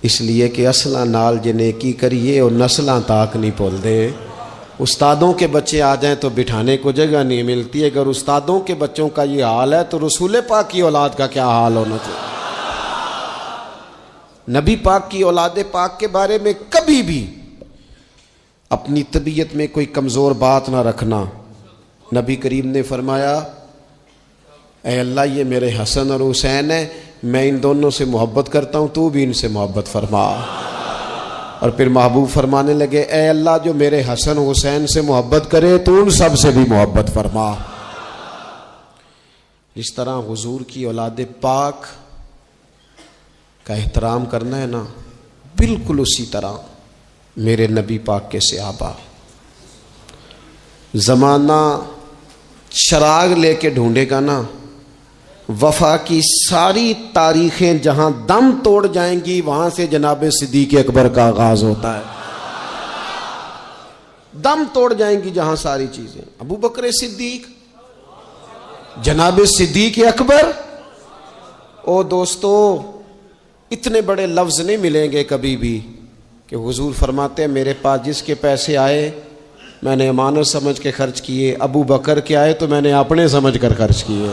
S2: اس لیے کہ اصلاں نال جے نیکی کریے اور نسلاں تاک نہیں بھول دے. استادوں کے بچے آ جائیں تو بٹھانے کو جگہ نہیں ملتی. اگر استادوں کے بچوں کا یہ حال ہے تو رسول پاک کی اولاد کا کیا حال ہونا چاہیے. نبی پاک کی اولاد پاک کے بارے میں کبھی بھی اپنی طبیعت میں کوئی کمزور بات نہ رکھنا. نبی کریم نے فرمایا اے اللہ یہ میرے حسن اور حسین ہیں، میں ان دونوں سے محبت کرتا ہوں، تو بھی ان سے محبت فرما. اور پھر محبوب فرمانے لگے اے اللہ جو میرے حسن حسین سے محبت کرے تو ان سب سے بھی محبت فرما. جس طرح حضور کی اولاد پاک کا احترام کرنا ہے نا، بالکل اسی طرح میرے نبی پاک کے صحابہ. زمانہ چراغ لے کے ڈھونڈے گا نا وفا کی ساری تاریخیں جہاں دم توڑ جائیں گی وہاں سے جناب صدیق اکبر کا آغاز ہوتا ہے. دم توڑ جائیں گی جہاں ساری چیزیں. ابو بکر صدیق، جناب صدیق اکبر. او دوستو، اتنے بڑے لفظ نہیں ملیں گے کبھی بھی کہ حضور فرماتے ہیں میرے پاس جس کے پیسے آئے میں نے امانت سمجھ کے خرچ کیے، ابو بکر کے آئے تو میں نے اپنے سمجھ کر خرچ کیے.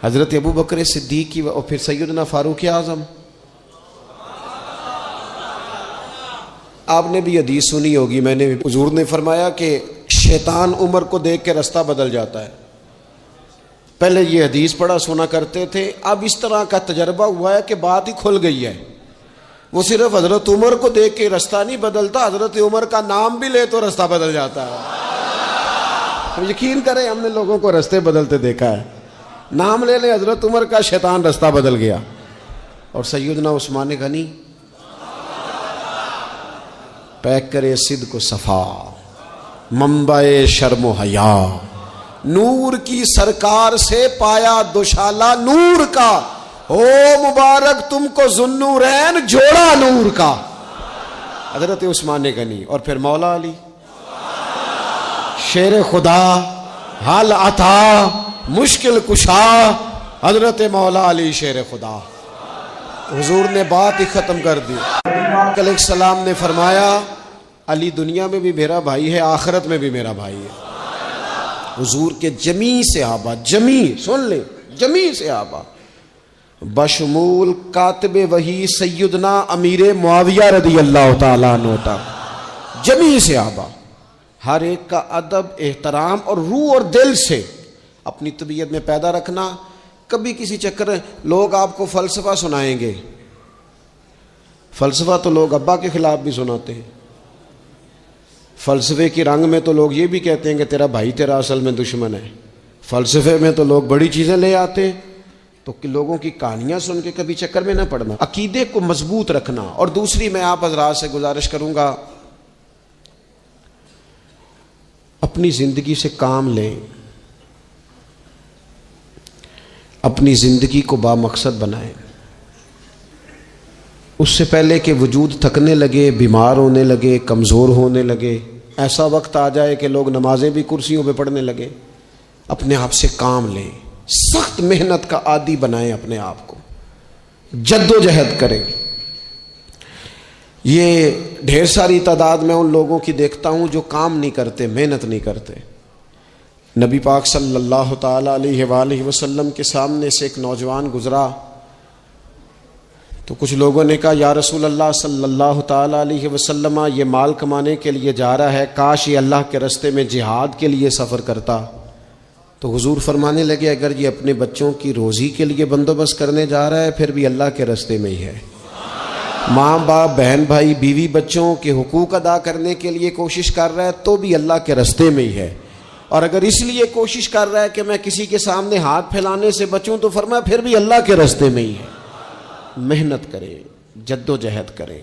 S2: حضرت ابو بکر صدیق کی اور پھر سیدنا فاروق اعظم. آپ نے بھی حدیث سنی ہوگی، میں نے حضور نے فرمایا کہ شیطان عمر کو دیکھ کے رستہ بدل جاتا ہے. پہلے یہ حدیث پڑھا سنا کرتے تھے، اب اس طرح کا تجربہ ہوا ہے کہ بات ہی کھل گئی ہے. وہ صرف حضرت عمر کو دیکھ کے رستہ نہیں بدلتا، حضرت عمر کا نام بھی لے تو رستہ بدل جاتا ہے. تو یقین کریں ہم نے لوگوں کو رستے بدلتے دیکھا ہے. نام لے لے حضرت عمر کا، شیطان رستہ بدل گیا. اور سیدنا عثمان غنی، پیک کرے صدق و صفا، منبع شرم و حیا، نور کی سرکار سے پایا دوشالہ نور کا، او مبارک تم کو ذوالنورین جوڑا نور کا. حضرت عثمان غنی. اور پھر مولا علی، شیر خدا، حال عطا، مشکل کشا، حضرت مولا علی شیر خدا. حضور نے بات ہی ختم کر دی. علیہ السلام نے فرمایا علی دنیا میں بھی میرا بھائی ہے، آخرت میں بھی میرا بھائی ہے. حضور کے جمیع صحابہ، جمیع سن لیں، جمیع صحابہ بشمول کاتب وحی سیدنا امیر معاویہ رضی اللہ تعالیٰ عنہ تک، جمیع صحابہ ہر ایک کا ادب، احترام اور روح اور دل سے اپنی طبیعت میں پیدا رکھنا. کبھی کسی چکر لوگ آپ کو فلسفہ سنائیں گے، فلسفہ تو لوگ ابا کے خلاف بھی سناتے ہیں. فلسفے کی رنگ میں تو لوگ یہ بھی کہتے ہیں کہ تیرا بھائی تیرا اصل میں دشمن ہے. فلسفے میں تو لوگ بڑی چیزیں لے آتے ہیں. تو لوگوں کی کہانیاں سن کے کبھی چکر میں نہ پڑنا، عقیدے کو مضبوط رکھنا. اور دوسری میں آپ حضرات سے گزارش کروں گا، اپنی زندگی سے کام لیں، اپنی زندگی کو بامقصد بنائیں. اس سے پہلے کہ وجود تھکنے لگے، بیمار ہونے لگے، کمزور ہونے لگے، ایسا وقت آ جائے کہ لوگ نمازیں بھی کرسیوں پہ پڑھنے لگے، اپنے آپ سے کام لیں. سخت محنت کا عادی بنائیں اپنے آپ کو، جد و جہد کریں. یہ ڈھیر ساری تعداد میں ان لوگوں کی دیکھتا ہوں جو کام نہیں کرتے، محنت نہیں کرتے. نبی پاک صلی اللہ تعالیٰ علیہ وآلہ وسلم کے سامنے سے ایک نوجوان گزرا تو کچھ لوگوں نے کہا یا رسول اللہ صلی اللہ تعالیٰ علیہ وسلم، یہ مال کمانے کے لیے جا رہا ہے، کاش یہ اللہ کے راستے میں جہاد کے لیے سفر کرتا. تو حضور فرمانے لگے اگر یہ اپنے بچوں کی روزی کے لیے بندوبست کرنے جا رہا ہے پھر بھی اللہ کے راستے میں ہی ہے. ماں باپ، بہن بھائی، بیوی بچوں کے حقوق ادا کرنے کے لیے کوشش کر رہا ہے تو بھی اللہ کے راستے میں ہی ہے. اور اگر اس لیے کوشش کر رہا ہے کہ میں کسی کے سامنے ہاتھ پھیلانے سے بچوں تو فرمایا پھر بھی اللہ کے راستے میں ہی ہے. محنت کریں، جد و جہد کریں،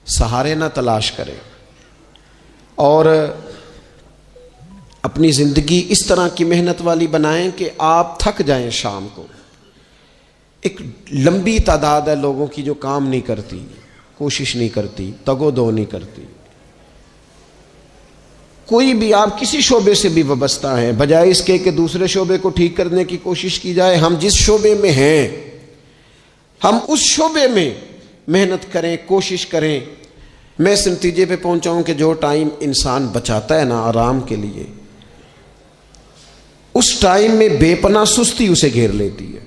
S2: سہارے نہ تلاش کریں، اور اپنی زندگی اس طرح کی محنت والی بنائیں کہ آپ تھک جائیں شام کو. ایک لمبی تعداد ہے لوگوں کی جو کام نہیں کرتی، کوشش نہیں کرتی، تگ و دو نہیں کرتی. کوئی بھی آپ کسی شعبے سے بھی وابستہ ہیں، بجائے اس کے کہ دوسرے شعبے کو ٹھیک کرنے کی کوشش کی جائے، ہم جس شعبے میں ہیں ہم اس شعبے میں محنت کریں، کوشش کریں. میں اس نتیجے پہ پہنچا ہوں کہ جو ٹائم انسان بچاتا ہے نا آرام کے لیے، اس ٹائم میں بے پناہ سستی اسے گھیر لیتی ہے.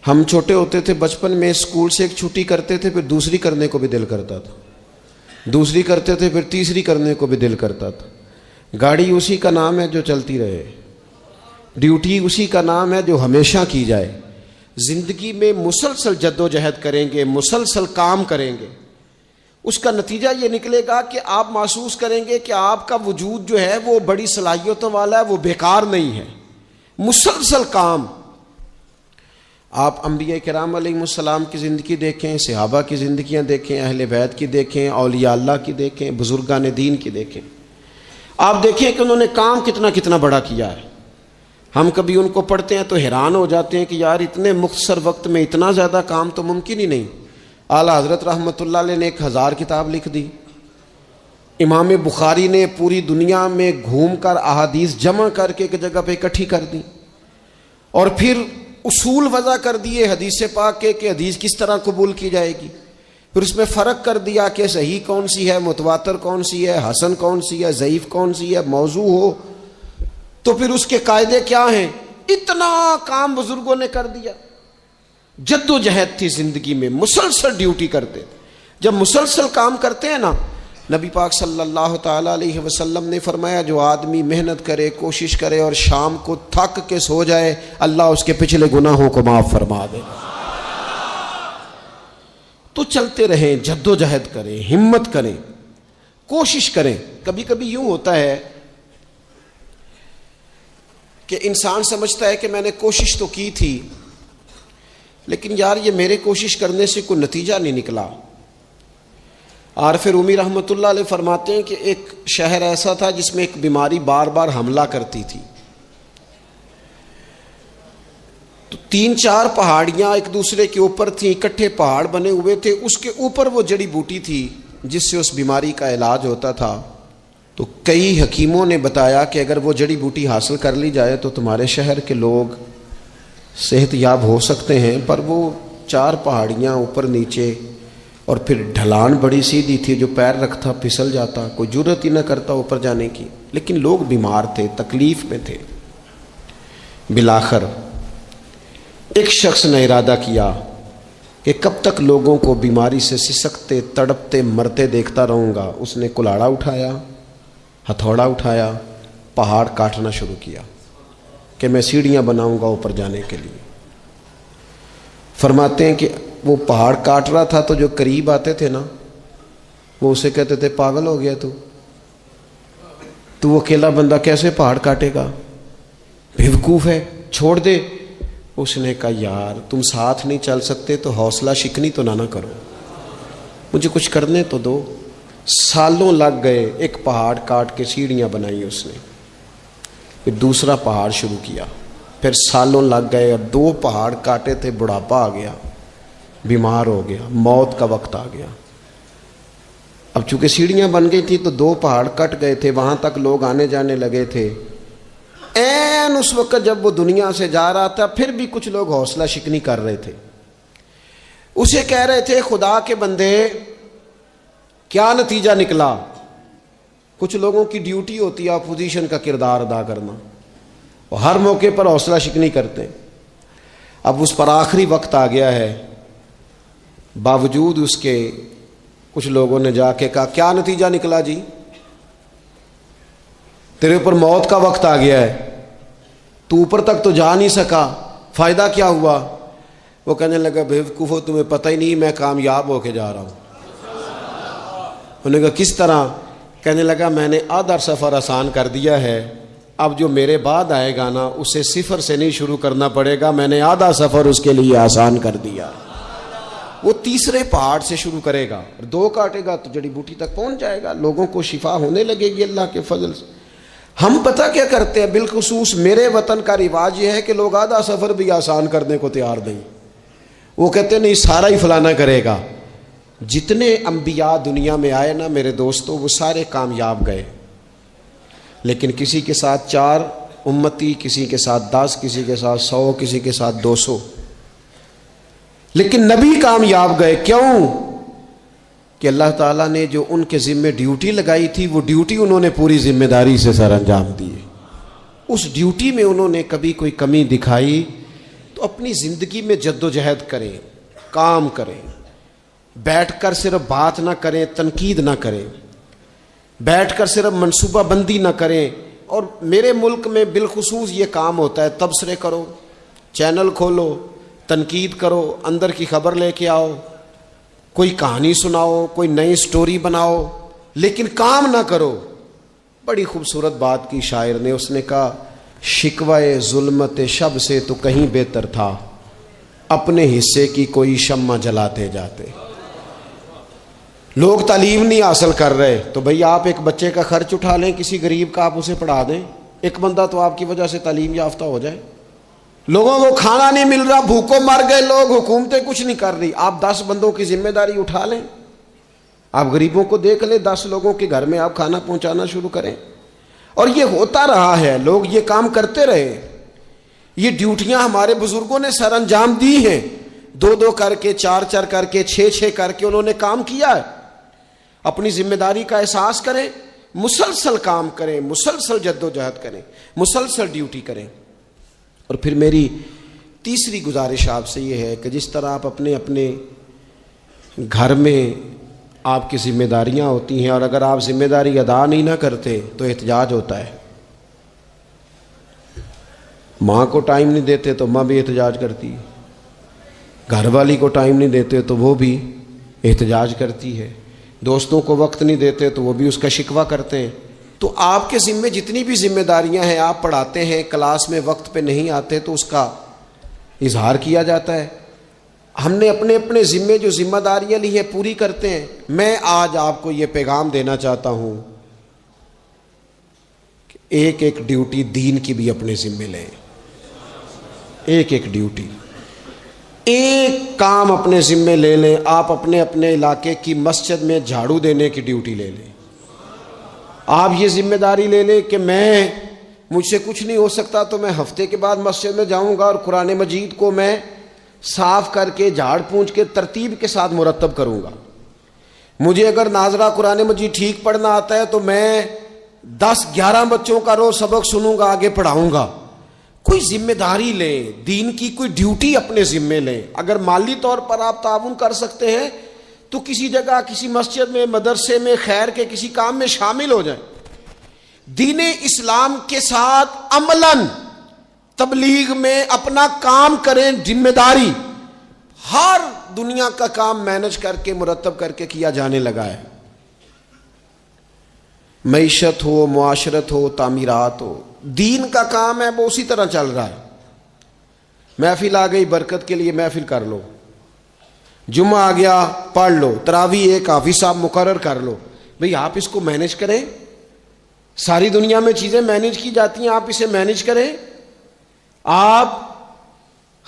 S2: ہم چھوٹے ہوتے تھے بچپن میں، اسکول سے ایک چھٹی کرتے تھے پھر دوسری کرنے کو بھی دل کرتا تھا، دوسری کرتے تھے پھر تیسری کرنے کو بھی دل کرتا تھا. گاڑی اسی کا نام ہے جو چلتی رہے، ڈیوٹی اسی کا نام ہے جو ہمیشہ کی جائے. زندگی میں مسلسل جد و جہد کریں گے، مسلسل کام کریں گے، اس کا نتیجہ یہ نکلے گا کہ آپ محسوس کریں گے کہ آپ کا وجود جو ہے وہ بڑی صلاحیتوں والا ہے، وہ بیکار نہیں ہے. مسلسل کام. آپ انبیاء کرام علیہ السلام کی زندگی دیکھیں، صحابہ کی زندگیاں دیکھیں، اہل بیت کی دیکھیں، اولیاء اللہ کی دیکھیں، بزرگان دین کی دیکھیں. آپ دیکھیں کہ انہوں نے کام کتنا کتنا بڑا کیا ہے. ہم کبھی ان کو پڑھتے ہیں تو حیران ہو جاتے ہیں کہ یار اتنے مختصر وقت میں اتنا زیادہ کام تو ممکن ہی نہیں۔ اعلیٰ حضرت رحمۃ اللہ علیہ نے 1000 کتاب لکھ دی، امام بخاری نے پوری دنیا میں گھوم کر احادیث جمع کر کے ایک جگہ پہ اکٹھی کر دی، اور پھر اصول وضع کر دیے حدیث پاک کے کہ حدیث کس طرح قبول کی جائے گی، پھر اس میں فرق کر دیا کہ صحیح کون سی ہے، متواتر کون سی ہے، حسن کون سی ہے، ضعیف کون سی ہے، موضوع ہو تو پھر اس کے قاعدے کیا ہیں۔ اتنا کام بزرگوں نے کر دیا۔ جد و جہد تھی زندگی میں، مسلسل ڈیوٹی کرتے تھے۔ جب مسلسل کام کرتے ہیں نا، نبی پاک صلی اللہ تعالی علیہ وسلم نے فرمایا جو آدمی محنت کرے، کوشش کرے اور شام کو تھک کے سو جائے، اللہ اس کے پچھلے گناہوں کو معاف فرما دے۔ تو چلتے رہیں، جد و جہد کریں، ہمت کریں، کوشش کریں۔ کبھی کبھی یوں ہوتا ہے کہ انسان سمجھتا ہے کہ میں نے کوشش تو کی تھی لیکن یار یہ میرے کوشش کرنے سے کوئی نتیجہ نہیں نکلا۔ عارف رومی رحمۃ اللہ علیہ فرماتے ہیں کہ ایک شہر ایسا تھا جس میں ایک بیماری بار بار حملہ کرتی تھی، تو 3-4 پہاڑیاں ایک دوسرے کے اوپر تھیں، اکٹھے پہاڑ بنے ہوئے تھے، اس کے اوپر وہ جڑی بوٹی تھی جس سے اس بیماری کا علاج ہوتا تھا۔ تو کئی حکیموں نے بتایا کہ اگر وہ جڑی بوٹی حاصل کر لی جائے تو تمہارے شہر کے لوگ صحت یاب ہو سکتے ہیں، پر وہ 4 پہاڑیاں اوپر نیچے، اور پھر ڈھلان بڑی سیدھی تھی، جو پیر رکھتا پھسل جاتا، کوئی جرت ہی نہ کرتا اوپر جانے کی، لیکن لوگ بیمار تھے، تکلیف میں تھے۔ بالآخر ایک شخص نے ارادہ کیا کہ کب تک لوگوں کو بیماری سے سسکتے، تڑپتے، مرتے دیکھتا رہوں گا۔ اس نے کلاڑا اٹھایا، ہتھوڑا اٹھایا، پہاڑ کاٹنا شروع کیا کہ میں سیڑھیاں بناؤں گا اوپر جانے کے لیے۔ فرماتے ہیں کہ وہ پہاڑ کاٹ رہا تھا تو جو قریب آتے تھے نا، وہ اسے کہتے تھے پاگل ہو گیا تو وہ اکیلا بندہ کیسے پہاڑ کاٹے گا، بیوقوف ہے، چھوڑ دے۔ اس نے کہا یار تم ساتھ نہیں چل سکتے تو حوصلہ شکنی تو نہ کرو، مجھے کچھ کرنے تو دو۔ سالوں لگ گئے، ایک پہاڑ کاٹ کے سیڑھیاں بنائی اس نے، پھر دوسرا پہاڑ شروع کیا، پھر سالوں لگ گئے، اور 2 پہاڑ کاٹے تھے، بڑھاپا آ گیا، بیمار ہو گیا، موت کا وقت آ گیا۔ اب چونکہ سیڑھیاں بن گئی تھی تو 2 پہاڑ کٹ گئے تھے، وہاں تک لوگ آنے جانے لگے تھے۔ این اس وقت جب وہ دنیا سے جا رہا تھا، پھر بھی کچھ لوگ حوصلہ شکنی کر رہے تھے، اسے کہہ رہے تھے خدا کے بندے کیا نتیجہ نکلا۔ کچھ لوگوں کی ڈیوٹی ہوتی ہے اپوزیشن کا کردار ادا کرنا، وہ ہر موقع پر حوصلہ شکنی کرتے ہیں۔ اب اس پر آخری وقت آ گیا ہے، باوجود اس کے کچھ لوگوں نے جا کے کہا کیا نتیجہ نکلا جی، تیرے اوپر موت کا وقت آ گیا ہے، تو اوپر تک تو جا نہیں سکا، فائدہ کیا ہوا؟ وہ کہنے لگا بیوقوفو تمہیں پتہ ہی نہیں میں کامیاب ہو کے جا رہا ہوں۔ انہوں نے کہا کس طرح؟ کہنے لگا میں نے آدھا سفر آسان کر دیا ہے، اب جو میرے بعد آئے گا نا اسے 0 سے نہیں شروع کرنا پڑے گا، میں نے آدھا سفر اس کے لیے آسان کر دیا۔ وہ تیسرے پہاڑ سے شروع کرے گا، 2 کاٹے گا تو جڑی بوٹی تک پہنچ جائے گا، لوگوں کو شفا ہونے لگے گی اللہ کے فضل سے۔ ہم پتہ کیا کرتے ہیں، بالخصوص میرے وطن کا رواج یہ ہے کہ لوگ آدھا سفر بھی آسان کرنے کو تیار نہیں، وہ کہتے نہیں سارا ہی فلانا کرے گا۔ جتنے انبیاء دنیا میں آئے نا میرے دوستو، وہ سارے کامیاب گئے، لیکن کسی کے ساتھ 4 امتی، کسی کے ساتھ 10، کسی کے ساتھ 100، کسی کے ساتھ 200، لیکن نبی کامیاب گئے۔ کیوں؟ کہ اللہ تعالیٰ نے جو ان کے ذمہ ڈیوٹی لگائی تھی، وہ ڈیوٹی انہوں نے پوری ذمہ داری سے سر انجام دی۔ اس ڈیوٹی میں انہوں نے کبھی کوئی کمی دکھائی تو اپنی زندگی میں جد و جہد کریں، کام کریں، بیٹھ کر صرف بات نہ کریں، تنقید نہ کریں، بیٹھ کر صرف منصوبہ بندی نہ کریں۔ اور میرے ملک میں بالخصوص یہ کام ہوتا ہے، تبصرے کرو، چینل کھولو، تنقید کرو، اندر کی خبر لے کے آؤ، کوئی کہانی سناؤ، کوئی نئی سٹوری بناؤ، لیکن کام نہ کرو۔ بڑی خوبصورت بات کی شاعر نے، اس نے کہا شکوائے ظلمت شب سے تو کہیں بہتر تھا، اپنے حصے کی کوئی شمع جلاتے جاتے۔ لوگ تعلیم نہیں حاصل کر رہے تو بھئی آپ ایک بچے کا خرچ اٹھا لیں، کسی غریب کا آپ اسے پڑھا دیں، ایک بندہ تو آپ کی وجہ سے تعلیم یافتہ ہو جائے. لوگوں کو کھانا نہیں مل رہا, بھوکوں مر گئے لوگ, حکومتیں کچھ نہیں کر رہی, آپ 10 بندوں کی ذمہ داری اٹھا لیں. آپ غریبوں کو دیکھ لیں, 10 لوگوں کے گھر میں آپ کھانا پہنچانا شروع کریں. اور یہ ہوتا رہا ہے, لوگ یہ کام کرتے رہے. یہ ڈیوٹیاں ہمارے بزرگوں نے سر انجام دی ہیں, 2 کر کے, 4 کر کے, 6 کر کے انہوں نے کام کیا ہے. اپنی ذمہ داری کا احساس کریں, مسلسل کام کریں, مسلسل جد و جہد کریں, مسلسل ڈیوٹی کریں. اور پھر میری تیسری گزارش آپ سے یہ ہے کہ جس طرح آپ اپنے اپنے گھر میں آپ کی ذمہ داریاں ہوتی ہیں, اور اگر آپ ذمہ داری ادا نہیں نہ کرتے تو احتجاج ہوتا ہے. ماں کو ٹائم نہیں دیتے تو ماں بھی احتجاج کرتی ہے, گھر والی کو ٹائم نہیں دیتے تو وہ بھی احتجاج کرتی ہے, دوستوں کو وقت نہیں دیتے تو وہ بھی اس کا شکوہ کرتے ہیں. تو آپ کے ذمے جتنی بھی ذمہ داریاں ہیں, آپ پڑھاتے ہیں, کلاس میں وقت پہ نہیں آتے تو اس کا اظہار کیا جاتا ہے. ہم نے اپنے اپنے ذمے جو ذمہ داریاں لی ہیں پوری کرتے ہیں. میں آج آپ کو یہ پیغام دینا چاہتا ہوں کہ ایک ایک ڈیوٹی دین کی بھی اپنے ذمے لیں. ایک ایک ڈیوٹی, ایک کام اپنے ذمے لے لیں. آپ اپنے اپنے علاقے کی مسجد میں جھاڑو دینے کی ڈیوٹی لے لیں. آپ یہ ذمہ داری لے لیں کہ مجھ سے کچھ نہیں ہو سکتا تو میں ہفتے کے بعد مسجد میں جاؤں گا اور قرآن مجید کو میں صاف کر کے, جھاڑ پونچھ کے, ترتیب کے ساتھ مرتب کروں گا. مجھے اگر ناظرہ قرآن مجید ٹھیک پڑھنا آتا ہے تو میں 10-11 بچوں کا روز سبق سنوں گا, آگے پڑھاؤں گا. کوئی ذمہ داری لیں, دین کی کوئی ڈیوٹی اپنے ذمے لیں. اگر مالی طور پر آپ تعاون کر سکتے ہیں تو کسی جگہ, کسی مسجد میں, مدرسے میں, خیر کے کسی کام میں شامل ہو جائیں. دین اسلام کے ساتھ عملاً تبلیغ میں اپنا کام کریں. ذمہ داری ہر دنیا کا کام مینج کر کے, مرتب کر کے کیا جانے لگا ہے. معیشت ہو, معاشرت ہو, تعمیرات ہو, دین کا کام ہے وہ اسی طرح چل رہا ہے. محفل آ گئی, برکت کے لیے محفل کر لو. جمعہ آ گیا, پڑھ لو. تراویح ایک حافظ صاحب مقرر کر لو. بھئی آپ اس کو مینج کریں. ساری دنیا میں چیزیں مینج کی جاتی ہیں, آپ اسے مینج کریں. آپ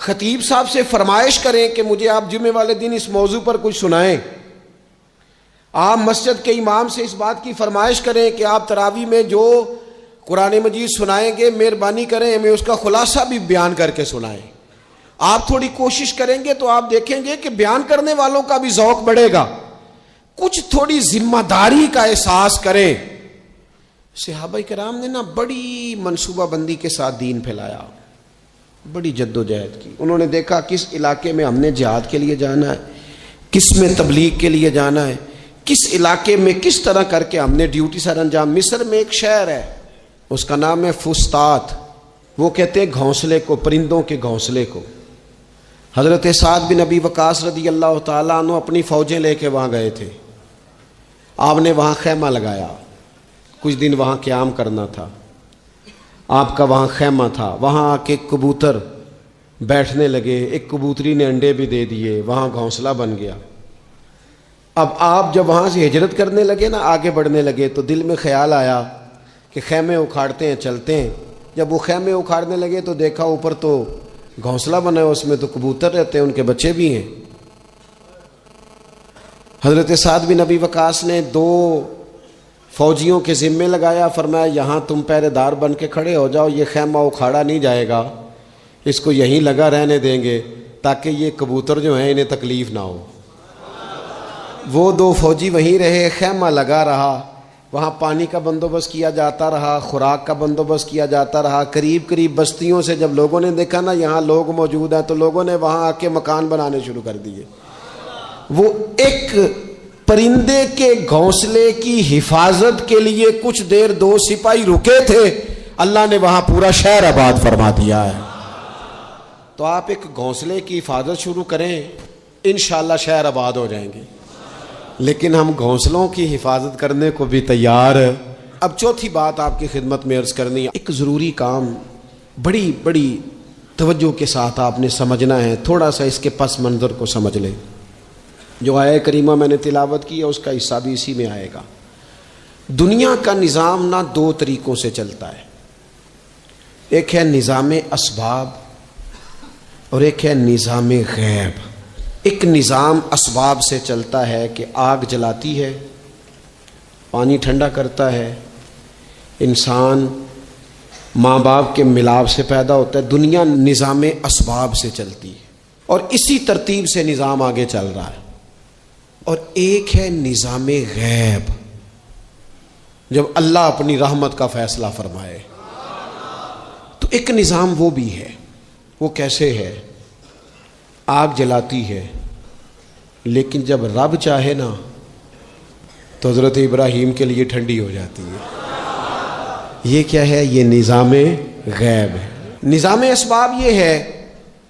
S2: خطیب صاحب سے فرمائش کریں کہ مجھے آپ جمعے والے دن اس موضوع پر کچھ سنائیں. آپ مسجد کے امام سے اس بات کی فرمائش کریں کہ آپ تراویح میں جو قرآن مجید سنائیں گے مہربانی کریں ہمیں اس کا خلاصہ بھی بیان کر کے سنائیں. آپ تھوڑی کوشش کریں گے تو آپ دیکھیں گے کہ بیان کرنے والوں کا بھی ذوق بڑھے گا. کچھ تھوڑی ذمہ داری کا احساس کریں. صحابہ کرام نے بڑی منصوبہ بندی کے ساتھ دین پھیلایا, بڑی جد و جہد کی. انہوں نے دیکھا کس علاقے میں ہم نے جہاد کے لیے جانا ہے, کس میں تبلیغ کے لیے جانا ہے, کس علاقے میں کس طرح کر کے ہم نے ڈیوٹی سر انجام. مصر میں ایک شہر ہے, اس کا نام ہے فسطاط. وہ کہتے ہیں گھونسلے کو, پرندوں کے گھونسلے کو. حضرت سعد بن ابی وقاص رضی اللہ تعالیٰ عنہ اپنی فوجیں لے کے وہاں گئے تھے. آپ نے وہاں خیمہ لگایا, کچھ دن وہاں قیام کرنا تھا. آپ کا وہاں خیمہ تھا. وہاں آ کے کبوتر بیٹھنے لگے. ایک کبوتری نے انڈے بھی دے دیے, وہاں گھونسلہ بن گیا. اب آپ جب وہاں سے ہجرت کرنے لگے نا, آگے بڑھنے لگے, تو دل میں خیال آیا کہ خیمے اکھاڑتے ہیں, چلتے ہیں. جب وہ خیمے اکھاڑنے لگے تو دیکھا اوپر تو گھونسلہ بنا ہے, اس میں تو کبوتر رہتے ہیں, ان کے بچے بھی ہیں. حضرت سعد بن ابی وقاص نے 2 فوجیوں کے ذمے لگایا. فرمایا یہاں تم پہرے دار بن کے کھڑے ہو جاؤ, یہ خیمہ اکھاڑا نہیں جائے گا, اس کو یہیں لگا رہنے دیں گے تاکہ یہ کبوتر جو ہیں انہیں تکلیف نہ ہو. وہ 2 فوجی وہیں رہے, خیمہ لگا رہا. وہاں پانی کا بندوبست کیا جاتا رہا, خوراک کا بندوبست کیا جاتا رہا. قریب بستیوں سے جب لوگوں نے دیکھا نا یہاں لوگ موجود ہیں تو لوگوں نے وہاں آ کے مکان بنانے شروع کر دیے. وہ ایک پرندے کے گھونسلے کی حفاظت کے لیے کچھ دیر 2 سپاہی رکے تھے, اللہ نے وہاں پورا شہر آباد فرما دیا ہے. تو آپ ایک گھونسلے کی حفاظت شروع کریں, انشاءاللہ شہر آباد ہو جائیں گے. لیکن ہم گھونسلوں کی حفاظت کرنے کو بھی تیار. اب چوتھی بات آپ کی خدمت میں عرض کرنی ہے. ایک ضروری کام بڑی توجہ کے ساتھ آپ نے سمجھنا ہے. تھوڑا سا اس کے پس منظر کو سمجھ لیں. جو آیہ کریمہ میں نے تلاوت کی ہے اس کا حصہ بھی اسی میں آئے گا. دنیا کا نظام 2 طریقوں سے چلتا ہے. ایک ہے نظام اسباب اور ایک ہے نظام غیب. ایک نظام اسباب سے چلتا ہے کہ آگ جلاتی ہے، پانی ٹھنڈا کرتا ہے، انسان ماں باپ کے ملاپ سے پیدا ہوتا ہے. دنیا نظام اسباب سے چلتی ہے اور اسی ترتیب سے نظام آگے چل رہا ہے. اور ایک ہے نظام غیب، جب اللہ اپنی رحمت کا فیصلہ فرمائے. تو ایک نظام وہ بھی ہے. وہ کیسے ہے؟ آگ جلاتی ہے، لیکن جب رب چاہے نا تو حضرت ابراہیم کے لیے ٹھنڈی ہو جاتی ہے. یہ کیا ہے؟ یہ نظام غیب ہے. نظام اسباب یہ ہے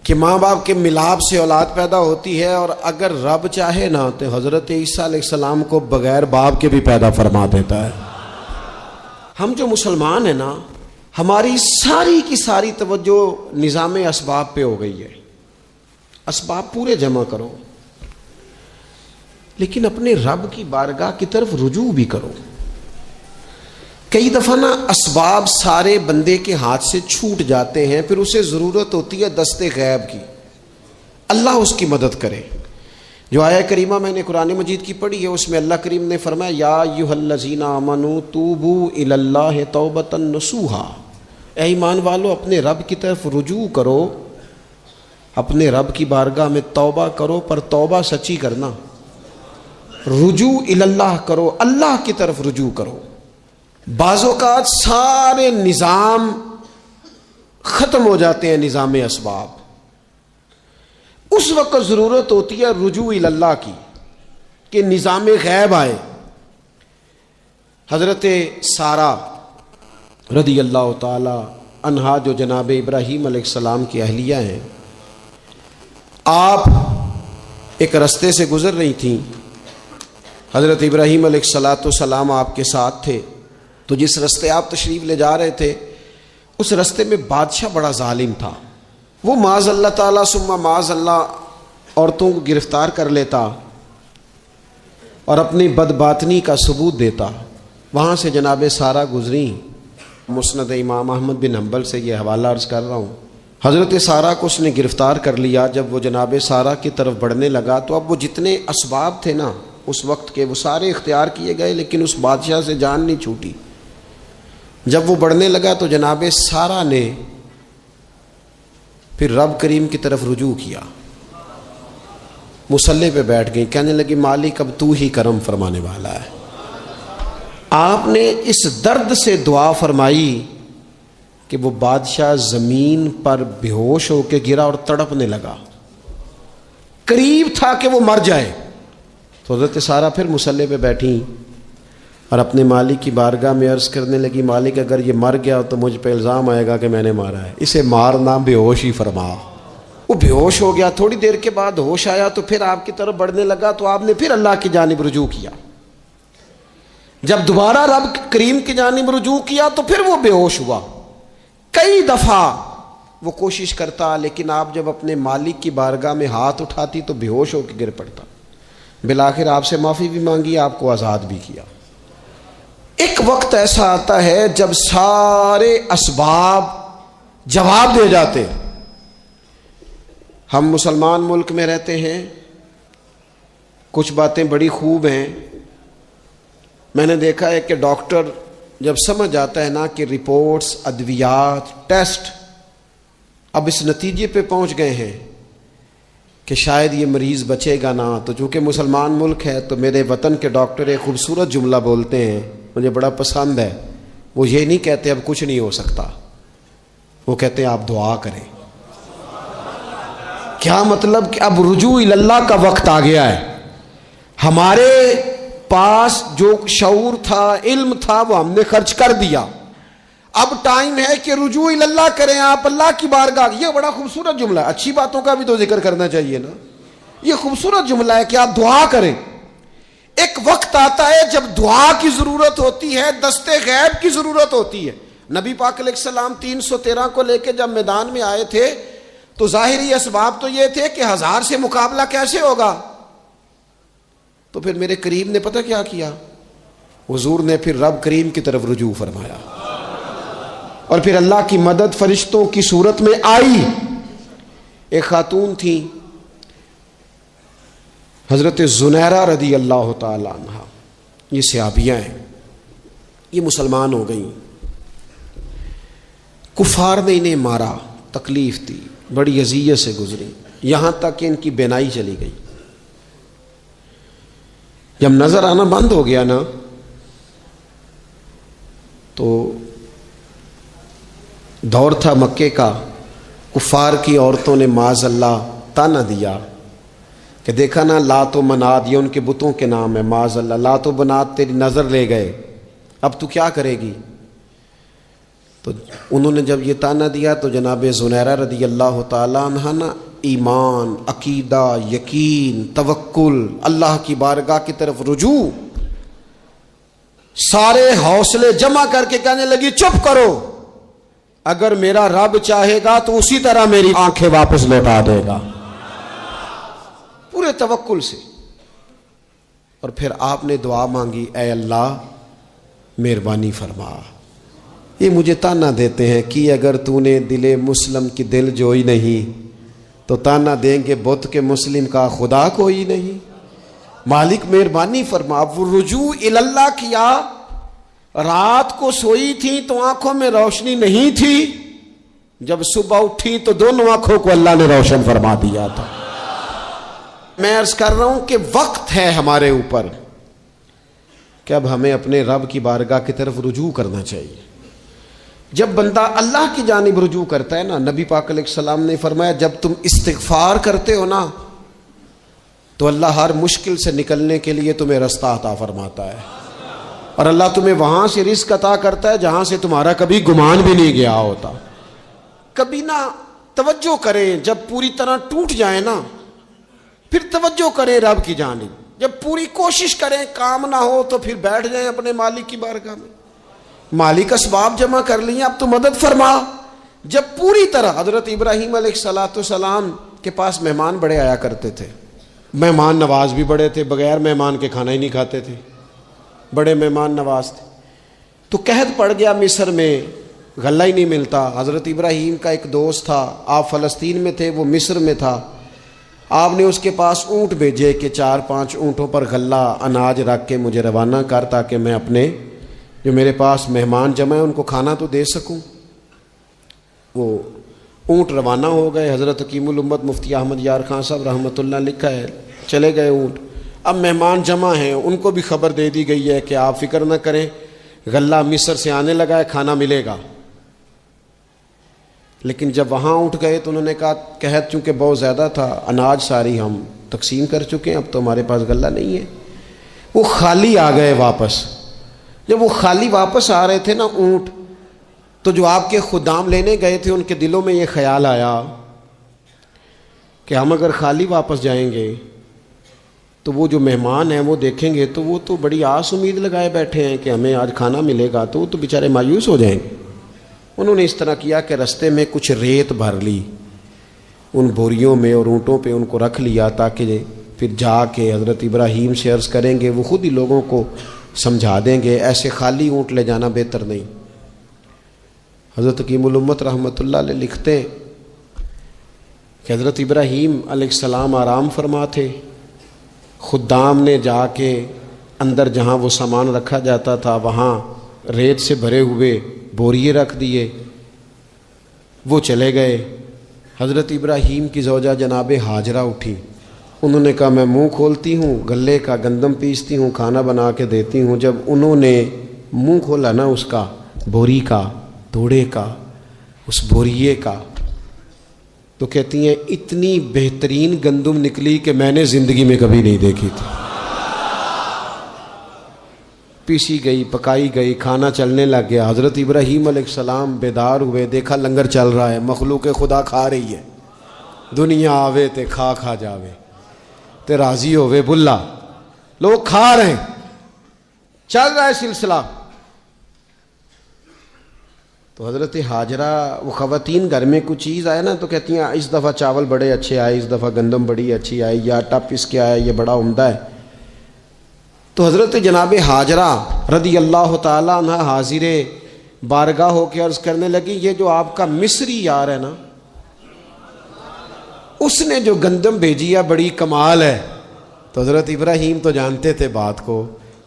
S2: کہ ماں باپ کے ملاپ سے اولاد پیدا ہوتی ہے، اور اگر رب چاہے نا تو حضرت عیسیٰ علیہ السلام کو بغیر باپ کے بھی پیدا فرما دیتا ہے. ہم جو مسلمان ہیں نا، ہماری ساری کی ساری توجہ نظام اسباب پہ ہو گئی ہے. اسباب پورے جمع کرو، لیکن اپنے رب کی بارگاہ کی طرف رجوع بھی کرو. کئی دفعہ نا اسباب سارے بندے کے ہاتھ سے چھوٹ جاتے ہیں، پھر اسے ضرورت ہوتی ہے دست غیب کی، اللہ اس کی مدد کرے. جو آیہ کریمہ میں نے قرآن مجید کی پڑھی ہے، اس میں اللہ کریم نے فرمایا یا ایھا الذین آمنوا توبوا الی اللہ توبۃ نصوحا. اے ایمان والو، اپنے رب کی طرف رجوع کرو، اپنے رب کی بارگاہ میں توبہ کرو، پر توبہ سچی کرنا. رجوع الی اللہ کرو، اللہ کی طرف رجوع کرو. بعض اوقات سارے نظام ختم ہو جاتے ہیں، نظام اسباب. اس وقت ضرورت ہوتی ہے رجوع الی اللہ کی، کہ نظام غیب آئے. حضرت سارہ رضی اللہ تعالی عنہا، جو جناب ابراہیم علیہ السلام کی اہلیہ ہیں، آپ ایک رستے سے گزر رہی تھیں. حضرت ابراہیم علیہ السلام آپ کے ساتھ تھے. تو جس رستے آپ تشریف لے جا رہے تھے، اس رستے میں بادشاہ بڑا ظالم تھا. وہ معاذ اللہ تعالیٰ ثم معاذ اللہ عورتوں کو گرفتار کر لیتا اور اپنی بدباطنی کا ثبوت دیتا. وہاں سے جناب سارہ گزریں. مسند امام احمد بن حنبل سے یہ حوالہ عرض کر رہا ہوں. حضرت سارہ کو اس نے گرفتار کر لیا. جب وہ جناب سارہ کی طرف بڑھنے لگا تو اب وہ جتنے اسباب تھے نا اس وقت کے، وہ سارے اختیار کیے گئے، لیکن اس بادشاہ سے جان نہیں چھوٹی. جب وہ بڑھنے لگا تو جناب سارہ نے پھر رب کریم کی طرف رجوع کیا. مصلی پہ بیٹھ گئی، کہنے لگی مالک اب تو ہی کرم فرمانے والا ہے. آپ نے اس درد سے دعا فرمائی کہ وہ بادشاہ زمین پر بے ہوش ہو کے گرا اور تڑپنے لگا. قریب تھا کہ وہ مر جائے. تو حضرت سارہ پھر مصلی پہ بیٹھی اور اپنے مالک کی بارگاہ میں عرض کرنے لگی مالک اگر یہ مر گیا تو مجھ پہ الزام آئے گا کہ میں نے مارا ہے، اسے مارنا بے ہوش ہی فرما. وہ بے ہوش ہو گیا. تھوڑی دیر کے بعد ہوش آیا تو پھر آپ کی طرف بڑھنے لگا. تو آپ نے پھر اللہ کی جانب رجوع کیا. جب دوبارہ رب کریم کی جانب رجوع کیا تو پھر وہ بے ہوش ہوا. کئی دفعہ وہ کوشش کرتا، لیکن آپ جب اپنے مالک کی بارگاہ میں ہاتھ اٹھاتی تو بے ہوش ہو کے گر پڑتا. بالآخر آپ سے معافی بھی مانگی، آپ کو آزاد بھی کیا. ایک وقت ایسا آتا ہے جب سارے اسباب جواب دے جاتے. ہم مسلمان ملک میں رہتے ہیں، کچھ باتیں بڑی خوب ہیں. میں نے دیکھا ہے کہ ڈاکٹر جب سمجھ آتا ہے نا کہ رپورٹس، ادویات، ٹیسٹ اب اس نتیجے پہ پہنچ گئے ہیں کہ شاید یہ مریض بچے گا نہ، تو چونکہ مسلمان ملک ہے تو میرے وطن کے ڈاکٹر ایک خوبصورت جملہ بولتے ہیں، مجھے بڑا پسند ہے. وہ یہ نہیں کہتے اب کچھ نہیں ہو سکتا، وہ کہتے ہیں آپ دعا کریں. کیا مطلب کہ اب رجوع اللہ کا وقت آ گیا ہے. ہمارے پاس جو شعور تھا، علم تھا، وہ ہم نے خرچ کر دیا. اب ٹائم ہے کہ رجوع اللہ کریں، آپ اللہ کی بارگاہ. یہ بڑا خوبصورت جملہ ہے. اچھی باتوں کا بھی تو ذکر کرنا چاہیے نا. یہ خوبصورت جملہ ہے کہ آپ دعا کریں. ایک وقت آتا ہے جب دعا کی ضرورت ہوتی ہے، دست غیب کی ضرورت ہوتی ہے. نبی پاک علیہ السلام 313 کو لے کے جب میدان میں آئے تھے تو ظاہری اسباب تو یہ تھے کہ 1000 سے مقابلہ کیسے ہوگا. تو پھر میرے کریم نے پتہ کیا کیا؟ حضور نے پھر رب کریم کی طرف رجوع فرمایا. اور پھر اللہ کی مدد فرشتوں کی صورت میں آئی. ایک خاتون تھی حضرت زنیرہ رضی اللہ تعالی عنہ، یہ صحابیہ ہیں، یہ مسلمان ہو گئیں. کفار نے انہیں مارا، تکلیف تھی، بڑی اذیت سے گزری، یہاں تک کہ ان کی بینائی چلی گئی. جب نظر آنا بند ہو گیا نا تو دور تھا مکے کا، کفار کی عورتوں نے معاذ اللہ تانا دیا کہ دیکھا نا لات و منات، یہ ان کے بتوں کے نام ہے، معاذ اللہ لات و منات تیری نظر لے گئے، اب تو کیا کرے گی؟ تو انہوں نے جب یہ تانا دیا تو جناب زنیرہ رضی اللہ تعالیٰ عنہ نا ایمان، عقیدہ، یقین، توکل، اللہ کی بارگاہ کی طرف رجوع، سارے حوصلے جمع کر کے کہنے لگی چپ کرو، اگر میرا رب چاہے گا تو اسی طرح میری آنکھیں واپس لوٹا دے گا، پورے توکل سے. اور پھر آپ نے دعا مانگی، اے اللہ مہربانی فرما، یہ مجھے تانا دیتے ہیں کہ اگر تو نے دل مسلم کی دل جوئی نہیں تو تانا دیں گے بت کے مسلم کا خدا کوئی نہیں. مالک مہربانی فرما. وہ رجوع اللہ کیا، رات کو سوئی تھی تو آنکھوں میں روشنی نہیں تھی، جب صبح اٹھی تو دونوں آنکھوں کو اللہ نے روشن فرما دیا تھا. میں عرض کر رہا ہوں کہ وقت ہے ہمارے اوپر کہ اب ہمیں اپنے رب کی بارگاہ کی طرف رجوع کرنا چاہیے. جب بندہ اللہ کی جانب رجوع کرتا ہے نا، نبی پاک علیہ السلام نے فرمایا جب تم استغفار کرتے ہو نا تو اللہ ہر مشکل سے نکلنے کے لیے تمہیں رستہ عطا فرماتا ہے، اور اللہ تمہیں وہاں سے رزق عطا کرتا ہے جہاں سے تمہارا کبھی گمان بھی نہیں گیا ہوتا. کبھی نہ توجہ کریں، جب پوری طرح ٹوٹ جائیں نا پھر توجہ کریں رب کی جانب. جب پوری کوشش کریں کام نہ ہو تو پھر بیٹھ جائیں اپنے مالک کی بارگاہ میں، مالک اسباب جمع کر لیے، اب تو مدد فرما. جب پوری طرح حضرت ابراہیم علیہ السلام کے پاس مہمان بڑے آیا کرتے تھے، مہمان نواز بھی بڑے تھے، بغیر مہمان کے کھانا ہی نہیں کھاتے تھے، بڑے مہمان نواز تھے. تو قحط پڑ گیا مصر میں، غلہ ہی نہیں ملتا. حضرت ابراہیم کا ایک دوست تھا، آپ فلسطین میں تھے، وہ مصر میں تھا. آپ نے اس کے پاس اونٹ بھیجے کہ 4-5 اونٹوں پر غلہ اناج رکھ کے مجھے روانہ کر تاکہ میں اپنے جو میرے پاس مہمان جمع ہیں ان کو کھانا تو دے سکوں. وہ اونٹ روانہ ہو گئے. حضرت حکیم الامت مفتی احمد یار خان صاحب رحمۃ اللہ لکھا ہے، چلے گئے اونٹ. اب مہمان جمع ہیں، ان کو بھی خبر دے دی گئی ہے کہ آپ فکر نہ کریں، غلہ مصر سے آنے لگا ہے، کھانا ملے گا. لیکن جب وہاں اٹھ گئے تو انہوں نے کہا قحط چونکہ بہت زیادہ تھا، اناج ساری ہم تقسیم کر چکے ہیں، اب تو ہمارے پاس غلہ نہیں ہے. وہ خالی آ گئے واپس. جب وہ خالی واپس آ رہے تھے نا اونٹ، تو جو آپ کے خدام لینے گئے تھے ان کے دلوں میں یہ خیال آیا کہ ہم اگر خالی واپس جائیں گے تو وہ جو مہمان ہیں وہ دیکھیں گے تو وہ تو بڑی آس امید لگائے بیٹھے ہیں کہ ہمیں آج کھانا ملے گا، تو وہ تو بیچارے مایوس ہو جائیں گے. انہوں نے اس طرح کیا کہ رستے میں کچھ ریت بھر لی ان بوریوں میں اور اونٹوں پہ ان کو رکھ لیا تاکہ پھر جا کے حضرت ابراہیم سے عرض کریں گے، وہ خود ہی لوگوں کو سمجھا دیں گے، ایسے خالی اونٹ لے جانا بہتر نہیں. حضرت حکیم الامت رحمۃ اللہ علیہ لکھتے ہیں کہ حضرت ابراہیم علیہ السلام آرام فرما تھے. خدام نے جا کے اندر جہاں وہ سامان رکھا جاتا تھا وہاں ریت سے بھرے ہوئے بوریے رکھ دیے، وہ چلے گئے. حضرت ابراہیم کی زوجہ جناب ہاجرہ اٹھی، انہوں نے کہا میں منہ کھولتی ہوں، گلے کا گندم پیستی ہوں، کھانا بنا کے دیتی ہوں. جب انہوں نے منہ کھولا نا اس کا، بوری کا، توڑے کا، اس بوریے کا، تو کہتی ہیں اتنی بہترین گندم نکلی کہ میں نے زندگی میں کبھی نہیں دیکھی تھی. پیسی گئی، پکائی گئی، کھانا چلنے لگ گیا. حضرت ابراہیم علیہ السلام بیدار ہوئے، دیکھا لنگر چل رہا ہے، مخلوق خدا کھا رہی ہے. دنیا آوے تے کھا جاوے تے راضی ہوئے بلا، لوگ کھا رہے ہیں، چل رہا ہے سلسلہ. تو حضرت ہاجرہ، وہ خواتین گھر میں کچھ چیز آئے نا تو کہتی ہیں اس دفعہ چاول بڑے اچھے آئے، اس دفعہ گندم بڑی اچھی آئی، یا آٹا پس کے آیا، یہ بڑا عمدہ ہے. تو حضرت جناب ہاجرہ رضی اللہ تعالیٰ عنہ حاضر بارگاہ ہو کے عرض کرنے لگی یہ جو آپ کا مصری یار ہے نا، اس نے جو گندم بھیجی ہے بڑی کمال ہے۔ تو حضرت ابراہیم تو جانتے تھے بات کو،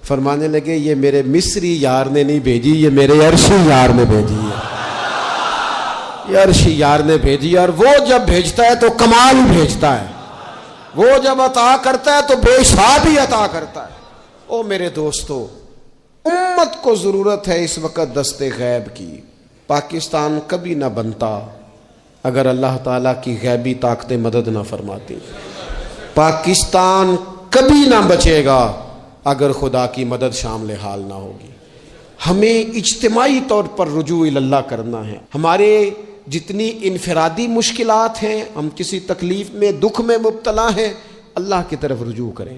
S2: فرمانے لگے یہ میرے مصری یار نے نہیں بھیجی، یہ میرے عرشی یار نے بھیجی ہے، یہ عرشی یار نے بھیجی ہے۔ اور وہ جب بھیجتا ہے تو کمال ہی بھیجتا ہے، وہ جب عطا کرتا ہے تو بے حساب ہی عطا کرتا ہے۔ او میرے دوستو، امت کو ضرورت ہے اس وقت دست غیب کی۔ پاکستان کبھی نہ بنتا اگر اللہ تعالیٰ کی غیبی طاقتیں مدد نہ فرماتی، پاکستان کبھی نہ بچے گا اگر خدا کی مدد شامل حال نہ ہوگی۔ ہمیں اجتماعی طور پر رجوع اللہ کرنا ہے۔ ہمارے جتنی انفرادی مشکلات ہیں، ہم کسی تکلیف میں دکھ میں مبتلا ہیں، اللہ کی طرف رجوع کریں،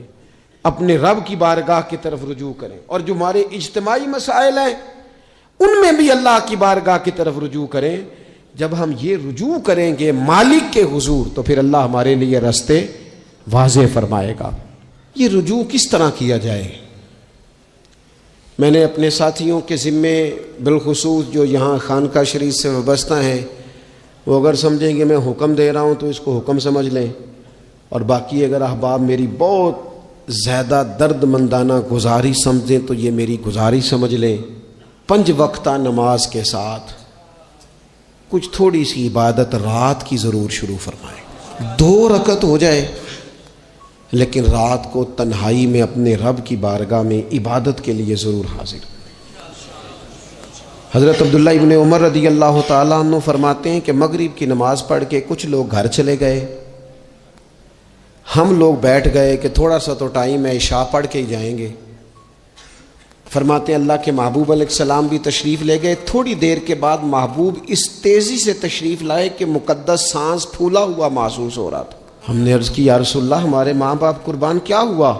S2: اپنے رب کی بارگاہ کی طرف رجوع کریں، اور جو ہمارے اجتماعی مسائل ہیں ان میں بھی اللہ کی بارگاہ کی طرف رجوع کریں۔ جب ہم یہ رجوع کریں گے مالک کے حضور تو پھر اللہ ہمارے لیے راستے واضح فرمائے گا۔ یہ رجوع کس طرح کیا جائے؟ میں نے اپنے ساتھیوں کے ذمے بالخصوص جو یہاں خانقاہ شریف سے وابستہ ہیں، وہ اگر سمجھیں کہ میں حکم دے رہا ہوں تو اس کو حکم سمجھ لیں، اور باقی اگر احباب میری بہت زیادہ درد مندانہ گزارش سمجھیں تو یہ میری گزارش سمجھ لیں۔ 5 وقتہ نماز کے ساتھ کچھ تھوڑی سی عبادت رات کی ضرور شروع فرمائیں، 2 رکعت ہو جائے، لیکن رات کو تنہائی میں اپنے رب کی بارگاہ میں عبادت کے لیے ضرور حاضر۔ حضرت عبداللہ ابن عمر رضی اللہ تعالیٰ عنہ فرماتے ہیں کہ مغرب کی نماز پڑھ کے کچھ لوگ گھر چلے گئے، ہم لوگ بیٹھ گئے کہ تھوڑا سا تو ٹائم ہے، عشاء پڑھ کے ہی جائیں گے۔ فرماتے ہیں اللہ کے محبوب علیہ السلام بھی تشریف لے گئے، تھوڑی دیر کے بعد محبوب اس تیزی سے تشریف لائے کہ مقدس سانس پھولا ہوا محسوس ہو رہا تھا۔ ہم نے عرض کی یا رسول اللہ ہمارے ماں باپ قربان، کیا ہوا؟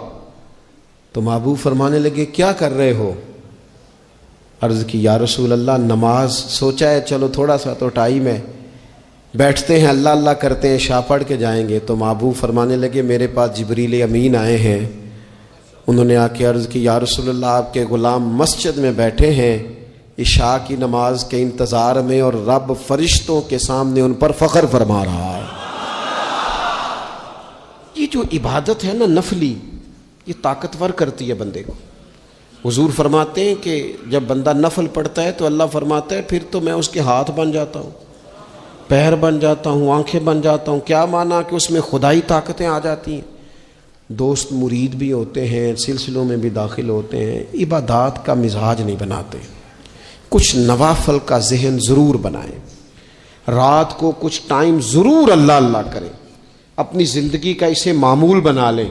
S2: تو محبوب فرمانے لگے کیا کر رہے ہو؟ عرض کی یا رسول اللہ نماز، سوچا ہے چلو تھوڑا سا تو ٹائم ہے، بیٹھتے ہیں اللہ اللہ کرتے ہیں، عشاء پڑھ کے جائیں گے۔ تو محبوب فرمانے لگے میرے پاس جبریل امین آئے ہیں، انہوں نے آ کے عرض کی یا رسول اللہ آپ کے غلام مسجد میں بیٹھے ہیں عشاء کی نماز کے انتظار میں، اور رب فرشتوں کے سامنے ان پر فخر فرما رہا ہے۔ یہ جو عبادت ہے نا نفلی، یہ طاقتور کرتی ہے بندے کو۔ حضور فرماتے ہیں کہ جب بندہ نفل پڑھتا ہے تو اللہ فرماتا ہے پھر تو میں اس کے ہاتھ بن جاتا ہوں، پیر بن جاتا ہوں، آنکھیں بن جاتا ہوں۔ کیا معنی کہ اس میں خدائی طاقتیں آ جاتی ہیں، دوست مرید بھی ہوتے ہیں، سلسلوں میں بھی داخل ہوتے ہیں۔ عبادات کا مزاج نہیں بناتے، کچھ نوافل کا ذہن ضرور بنائیں، رات کو کچھ ٹائم ضرور اللہ اللہ کریں، اپنی زندگی کا اسے معمول بنا لیں۔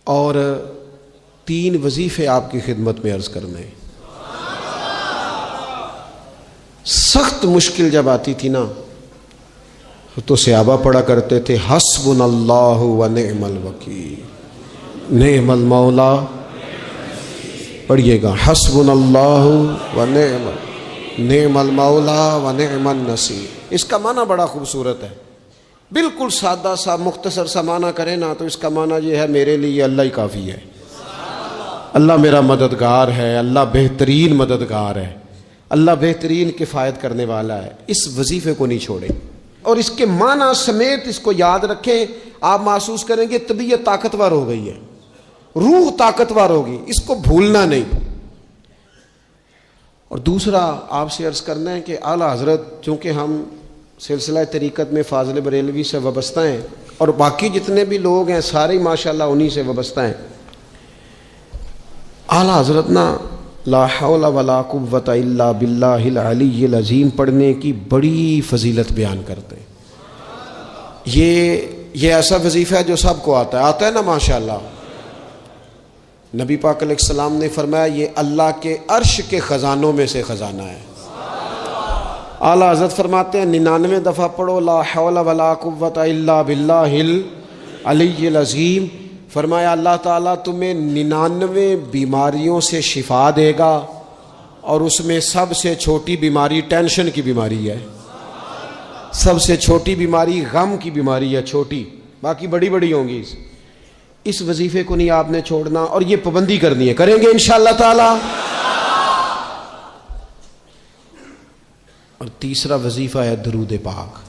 S2: اور 3 وظیفے آپ کی خدمت میں عرض کرنے۔ سخت مشکل جب آتی تھی نا تو صحابہ پڑھا کرتے تھے حسبنا اللہ و نعم الوکیل، نعم المولا، پڑھیے گا حسبنا اللہ و نعم المولا و نعم النصیر۔ اس کا معنی بڑا خوبصورت ہے، بالکل سادہ سا مختصر سا معنی کریں نا تو اس کا معنی یہ ہے میرے لیے اللہ ہی کافی ہے، اللہ میرا مددگار ہے، اللہ بہترین مددگار ہے، اللہ بہترین کفایت کرنے والا ہے۔ اس وظیفے کو نہیں چھوڑیں اور اس کے معنی سمیت اس کو یاد رکھیں۔ آپ محسوس کریں گے طبیعت طاقتور ہو گئی ہے، روح طاقتور ہوگی، اس کو بھولنا نہیں۔ اور دوسرا آپ سے عرض کرنا ہے کہ اعلیٰ حضرت چونکہ ہم سلسلہ طریقت میں فاضل بریلوی سے وابستہ ہیں اور باقی جتنے بھی لوگ ہیں سارے ہی ماشاءاللہ انہی سے وابستہ ہیں، اعلیٰ حضرت نا لا حول ولا قوت الا باللہ العلی العظیم پڑھنے کی بڑی فضیلت بیان کرتے ہیں۔ یہ ایسا وظیفہ ہے جو سب کو آتا ہے نا ماشاءاللہ۔ نبی پاک علیہ السلام نے فرمایا یہ اللہ کے عرش کے خزانوں میں سے خزانہ ہے۔ اعلیٰ حضرت فرماتے ہیں 99 دفعہ پڑھو لا حول ولا قوت الا باللہ العلی العظیم، فرمایا اللہ تعالیٰ تمہیں 99 بیماریوں سے شفا دے گا، اور اس میں سب سے چھوٹی بیماری ٹینشن کی بیماری ہے، سب سے چھوٹی بیماری غم کی بیماری ہے، چھوٹی، باقی بڑی بڑی ہوں گی۔ اس وظیفے کو نہیں آپ نے چھوڑنا اور یہ پابندی کرنی ہے، کریں گے انشاءاللہ تعالی۔ اور تیسرا وظیفہ ہے درود پاک.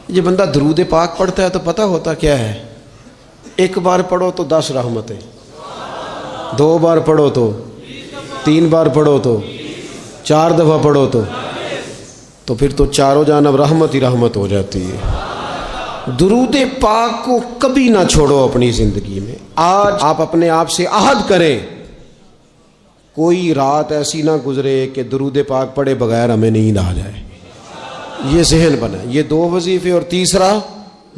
S2: یہ بندہ درود پاک پڑھتا ہے تو پتہ ہوتا کیا ہے؟ ایک بار پڑھو تو 10 رحمتیں، 2 بار پڑھو تو 3 بار پڑھو تو 4 دفعہ پڑھو تو پھر تو چاروں جانب رحمت ہی رحمت ہو جاتی ہے. درود پاک کو کبھی نہ چھوڑو اپنی زندگی میں. آج آپ اپنے آپ سے عہد کریں، کوئی رات ایسی نہ گزرے کہ درود پاک پڑھے بغیر ہمیں نیند آ جائے. یہ ذہن بنا. یہ 2 وظیفے اور تیسرا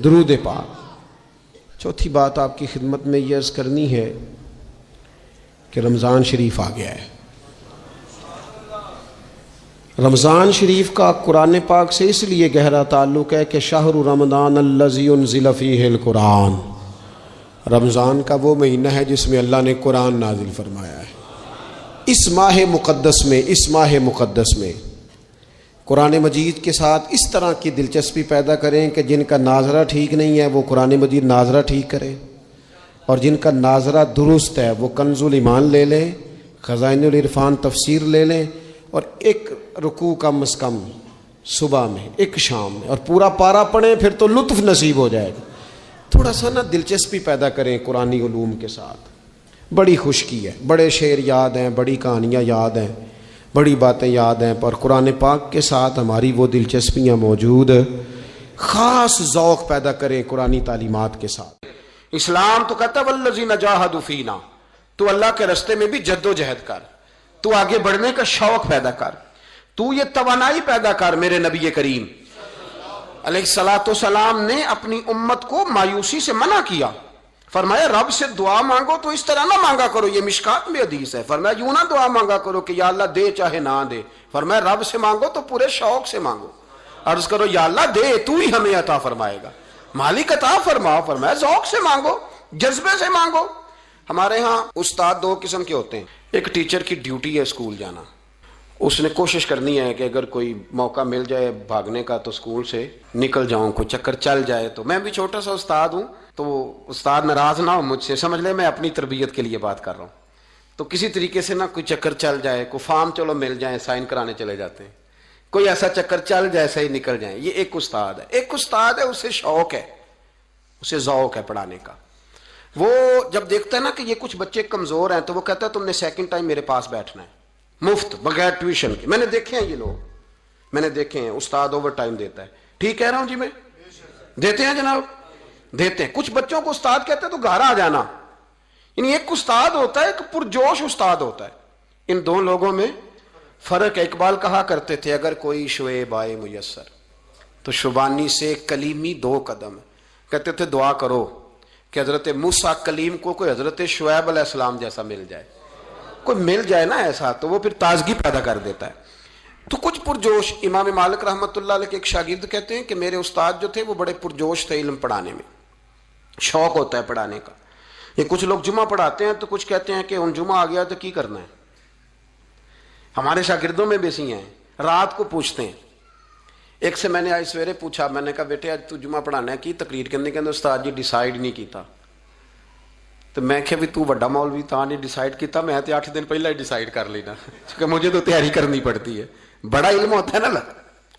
S2: درود پاک. چوتھی بات آپ کی خدمت میں یہ عرض کرنی ہے کہ رمضان شریف آ گیا ہے. رمضان شریف کا قرآن پاک سے اس لیے گہرا تعلق ہے کہ شہر رمضان الذی انزل فیہ القرآن، رمضان کا وہ مہینہ ہے جس میں اللہ نے قرآن نازل فرمایا ہے. اس ماہ مقدس میں قرآن مجید کے ساتھ اس طرح کی دلچسپی پیدا کریں کہ جن کا ناظرہ ٹھیک نہیں ہے وہ قرآن مجید ناظرہ ٹھیک کریں، اور جن کا ناظرہ درست ہے وہ کنز الایمان لے لیں، خزائن العرفان تفسیر لے لیں، اور ایک رکوع کم از کم صبح میں، ایک شام میں، اور پورا پارا پڑھیں. پھر تو لطف نصیب ہو جائے گا. تھوڑا سا نا دلچسپی پیدا کریں قرآنی علوم کے ساتھ. بڑی خشکی ہے، بڑے شعر یاد ہیں، بڑی کہانیاں یاد ہیں، بڑی باتیں یاد ہیں، پر قرآن پاک کے ساتھ ہماری وہ دلچسپیاں موجود. خاص ذوق پیدا کریں قرآنی تعلیمات کے ساتھ. اسلام تو کہتا ہے والذین جاہدوا فینا، تو اللہ کے راستے میں بھی جد و جہد کر، تو آگے بڑھنے کا شوق پیدا کر، تو یہ توانائی پیدا کر. میرے نبی کریم علیہ الصلوۃ والسلام نے اپنی امت کو مایوسی سے منع کیا. فرمایا رب سے دعا مانگو تو اس طرح نہ مانگا کرو، یہ مشکات میں حدیث ہے. فرمایا یوں نہ دعا مانگا کرو کہ یا اللہ دے چاہے نہ دے. فرمایا رب سے مانگو تو پورے شوق سے مانگو، عرض کرو یا اللہ دے، تو ہی ہمیں عطا فرمائے گا، مالک عطا فرماؤ. فرمایا ذوق سے مانگو، جذبے سے مانگو. ہمارے ہاں استاد 2 قسم کے ہوتے ہیں. ایک ٹیچر کی ڈیوٹی ہے اسکول جانا، اس نے کوشش کرنی ہے کہ اگر کوئی موقع مل جائے بھاگنے کا تو اسکول سے نکل جاؤں، کوئی چکر چل جائے. تو میں بھی چھوٹا سا استاد ہوں، تو استاد ناراض نہ ہو مجھ سے، سمجھ لے میں اپنی تربیت کے لیے بات کر رہا ہوں. تو کسی طریقے سے نہ کوئی چکر چل جائے، کوئی فارم چلو مل جائیں، سائن کرانے چلے جاتے ہیں، کوئی ایسا چکر چل جائے صحیح نکل جائیں. یہ ایک استاد ہے. ایک استاد ہے اسے شوق ہے، اسے ذوق ہے پڑھانے کا. وہ جب دیکھتا ہے نا کہ یہ کچھ بچے کمزور ہیں تو وہ کہتا ہے تم نے سیکنڈ ٹائم میرے پاس بیٹھنا ہے، مفت بغیر ٹیوشن کے. میں نے دیکھے ہیں یہ لوگ، میں نے دیکھے ہیں. استاد اوور ٹائم دیتا ہے. ٹھیک کہہ رہا ہوں جی میں؟ دیتے ہیں جناب، دیتے ہیں. کچھ بچوں کو استاد کہتے ہیں تو گھر آ جانا. یعنی ایک استاد ہوتا ہے، ایک پرجوش استاد ہوتا ہے. ان 2 لوگوں میں فرق ہے. اقبال کہا کرتے تھے اگر کوئی شعیب آئے میسر تو شبانی سے کلیمی 2 قدم. کہتے تھے دعا کرو کہ حضرت موسیٰ کلیم کو کوئی حضرت شعیب علیہ السلام جیسا مل جائے، کوئی مل جائے نا ایسا، تو وہ پھر تازگی پیدا کر دیتا ہے. تو کچھ پرجوش. امام مالک رحمۃ اللہ علیہ کے ایک شاگرد کہتے ہیں کہ میرے استاد جو تھے وہ بڑے پرجوش تھے علم پڑھانے میں، شوق ہوتا ہے پڑھانے کا. یہ کچھ لوگ جمعہ پڑھاتے ہیں تو کچھ کہتے ہیں کہ ان جمعہ آ گیا تو کی کرنا ہے. ہمارے شاگردوں میں بیسی ہیں، رات کو پوچھتے ہیں. ایک سے میں نے آج سویرے پوچھا، میں نے کہا بیٹے آج تو جمعہ پڑھانا ہے کی تقریر کرنے کے اندر؟ استاد جی ڈیسائیڈ نہیں کیتا. تو میں کہ بھی تو بڑا مولوی تھا نہیں ڈیسائیڈ کیتا، میں تے 8 دن پہلے ہی ڈیسائیڈ کر لینا، کیونکہ مجھے تو تیاری کرنی پڑتی ہے. بڑا علم ہوتا ہے نا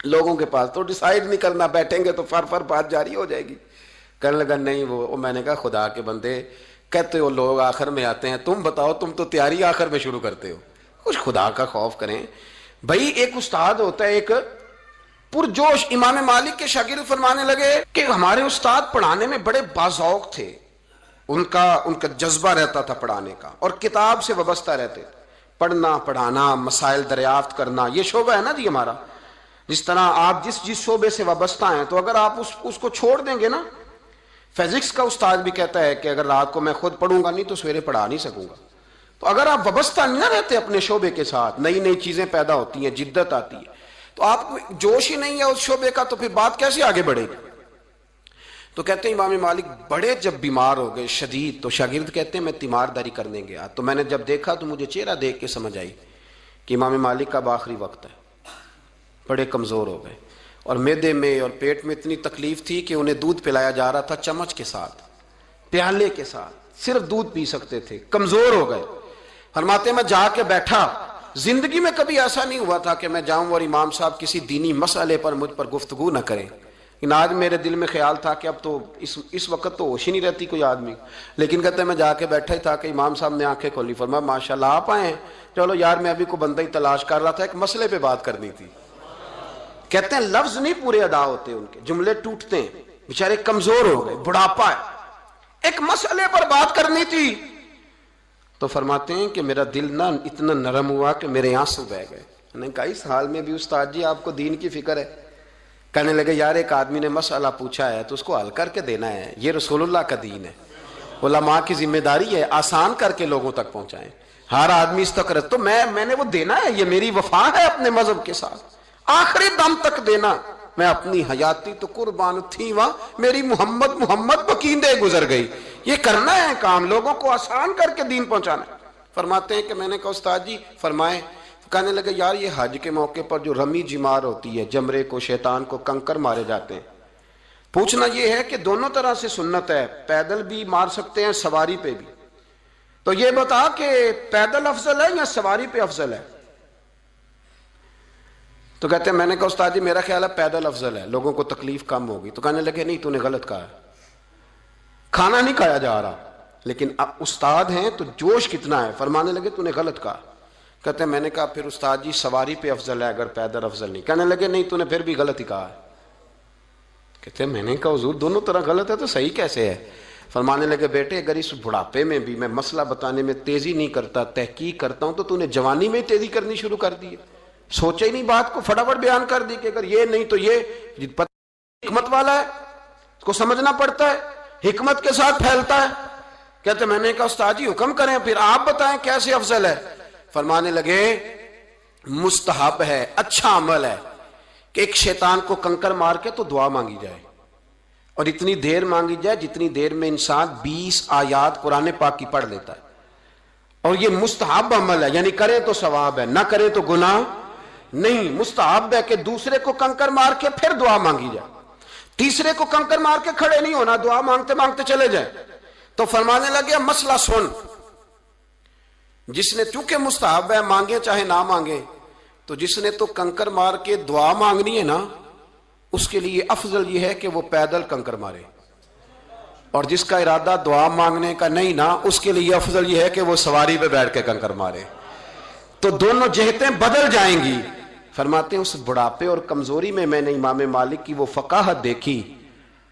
S2: لوگوں کے پاس، تو ڈیسائیڈ نہیں کرنا، بیٹھیں گے تو فر بات جاری ہو جائے گی. کہنے لگا نہیں وہ میں نے کہا خدا کے بندے کہتے ہو لوگ آخر میں آتے ہیں، تم بتاؤ تم تو تیاری آخر میں شروع کرتے ہو. کچھ خدا کا خوف کریں بھائی. ایک استاد ہوتا ہے ایک پرجوش. امام مالک کے شاگرد فرمانے لگے کہ ہمارے استاد پڑھانے میں بڑے باذوق تھے، ان کا جذبہ رہتا تھا پڑھانے کا، اور کتاب سے وابستہ رہتے تھے. پڑھنا پڑھانا، مسائل دریافت کرنا، یہ شعبہ ہے نا جی ہمارا. جس طرح آپ جس شعبے سے وابستہ ہیں تو اگر آپ اس کو چھوڑ دیں گے نا. فزکس کا استاد بھی کہتا ہے کہ اگر رات کو میں خود پڑھوں گا نہیں تو سویرے پڑھا نہیں سکوں گا. تو اگر آپ وابستہ نہیں نہ رہتے اپنے شعبے کے ساتھ، نئی نئی چیزیں پیدا ہوتی ہیں، جدت آتی ہے، تو آپ کو جوش ہی نہیں ہے اس شعبے کا، تو پھر بات کیسے آگے بڑھے گی. تو کہتے ہیں امام مالک بڑے جب بیمار ہو گئے شدید، تو شاگرد کہتے ہیں میں تیمارداری کرنے گیا، تو میں نے جب دیکھا تو مجھے چہرہ دیکھ کے سمجھ آئی کہ امام مالک کا آخری وقت ہے. بڑے کمزور ہو گئے، اور معدے میں اور پیٹ میں اتنی تکلیف تھی کہ انہیں دودھ پلایا جا رہا تھا چمچ کے ساتھ، پیالے کے ساتھ، صرف دودھ پی سکتے تھے، کمزور ہو گئے. فرماتے میں جا کے بیٹھا زندگی میں کبھی ایسا نہیں ہوا تھا کہ میں جاؤں اور امام صاحب کسی دینی مسئلے پر مجھ پر گفتگو نہ کریں، لیکن آج میرے دل میں خیال تھا کہ اب تو اس وقت تو ہوش ہی نہیں رہتی کوئی آدمی، لیکن کہتے ہیں میں جا کے بیٹھا ہی تھا کہ امام صاحب نے آنکھیں کھولی، فرمایا ماشاءاللہ آپ آئے ہیں، چلو یار میں ابھی کوئی بندہ ہی تلاش کر رہا تھا، ایک مسئلے پہ بات کرنی تھی۔ کہتے ہیں لفظ نہیں پورے ادا ہوتے، ان کے جملے ٹوٹتے ہیں، بیچارے کمزور ہو گئے، بڑھاپا ہے، ایک مسئلے پر بات کرنی تھی۔ تو فرماتے ہیں کہ میرا دل نہ اتنا نرم ہوا کہ میرے آنسو بہہ گئے۔ میں نے کہا اس حال میں بھی استاد جی آپ کو دین کی فکر ہے؟ کہنے لگے یار ایک آدمی نے مسئلہ پوچھا ہے تو اس کو حل کر کے دینا ہے، یہ رسول اللہ کا دین ہے، علماء کی ذمہ داری ہے آسان کر کے لوگوں تک پہنچائیں، ہر آدمی اس تک تو میں نے وہ دینا ہے، یہ میری وفا ہے اپنے مذہب کے ساتھ، آخری دم تک دینا۔ میں اپنی حیاتی تو قربان تھی وہاں، میری محمد بکیندے گزر گئی، یہ کرنا ہے کام، لوگوں کو آسان کر کے دین پہنچانا ہے۔ فرماتے ہیں کہ میں نے کہا استاد جی فرمائیں، کہنے لگے یار یہ حج کے موقع پر جو رمی جمار ہوتی ہے، جمرے کو شیطان کو کنکر مارے جاتے ہیں، پوچھنا یہ ہے کہ دونوں طرح سے سنت ہے، پیدل بھی مار سکتے ہیں سواری پہ بھی، تو یہ بتا کہ پیدل افضل ہے یا سواری پہ افضل ہے؟ تو کہتے ہیں میں نے کہا استاد جی میرا خیال ہے پیدل افضل ہے، لوگوں کو تکلیف کم ہوگی۔ تو کہنے لگے نہیں تو نے غلط کہا ہے، کھانا نہیں کھایا جا رہا، لیکن اب استاد ہیں تو جوش کتنا ہے، فرمانے لگے تو نے غلط کہا۔ کہتے ہیں میں نے کہا پھر استاد جی سواری پہ افضل ہے اگر پیدل افضل نہیں؟ کہنے لگے نہیں تو نے پھر بھی غلط ہی کہا ہے۔ کہتے ہیں میں نے کہا حضور دونوں طرح غلط ہے تو صحیح کیسے ہے؟ فرمانے لگے بیٹے اگر اس بڑھاپے میں بھی میں مسئلہ بتانے میں تیزی نہیں کرتا، تحقیق کرتا ہوں، تو نے جوانی میں تیزی کرنی شروع کر دی ہے، سوچے ہی نہیں بات کو، فٹافٹ بیان کر دی کہ اگر یہ نہیں تو یہ حکمت والا ہے، اس کو سمجھنا پڑتا ہے، حکمت کے ساتھ پھیلتا ہے۔ کہتے میں نے کہا استاد جی حکم کریں، پھر آپ بتائیں کیسے افضل ہے؟ فرمانے لگے مستحب ہے، اچھا عمل ہے کہ ایک شیطان کو کنکر مار کے تو دعا مانگی جائے، اور اتنی دیر مانگی جائے جتنی دیر میں انسان 20 آیات قرآن پاک کی پڑھ لیتا ہے، اور یہ مستحب عمل ہے، یعنی کرے تو ثواب ہے، نہ کرے تو گناہ نہیں۔ مستحب ہے کہ دوسرے کو کنکر مار کے پھر دعا مانگی جائے، تیسرے کو کنکر مار کے کھڑے نہیں ہونا، دعا مانگتے مانگتے چلے جائیں۔ تو فرمانے لگے مسئلہ سن، جس نے چونکہ مستحب ہے مانگے چاہے نہ مانگے، تو جس نے تو کنکر مار کے دعا مانگنی ہے نا، اس کے لیے افضل یہ ہے کہ وہ پیدل کنکر مارے، اور جس کا ارادہ دعا مانگنے کا نہیں نا، اس کے لیے افضل یہ ہے کہ وہ سواری پہ بیٹھ کے کنکر مارے، تو دونوں جہتیں بدل جائیں گی۔ فرماتے ہیں اس بڑھاپے اور کمزوری میں نے امام مالک کی وہ فقاہت دیکھی،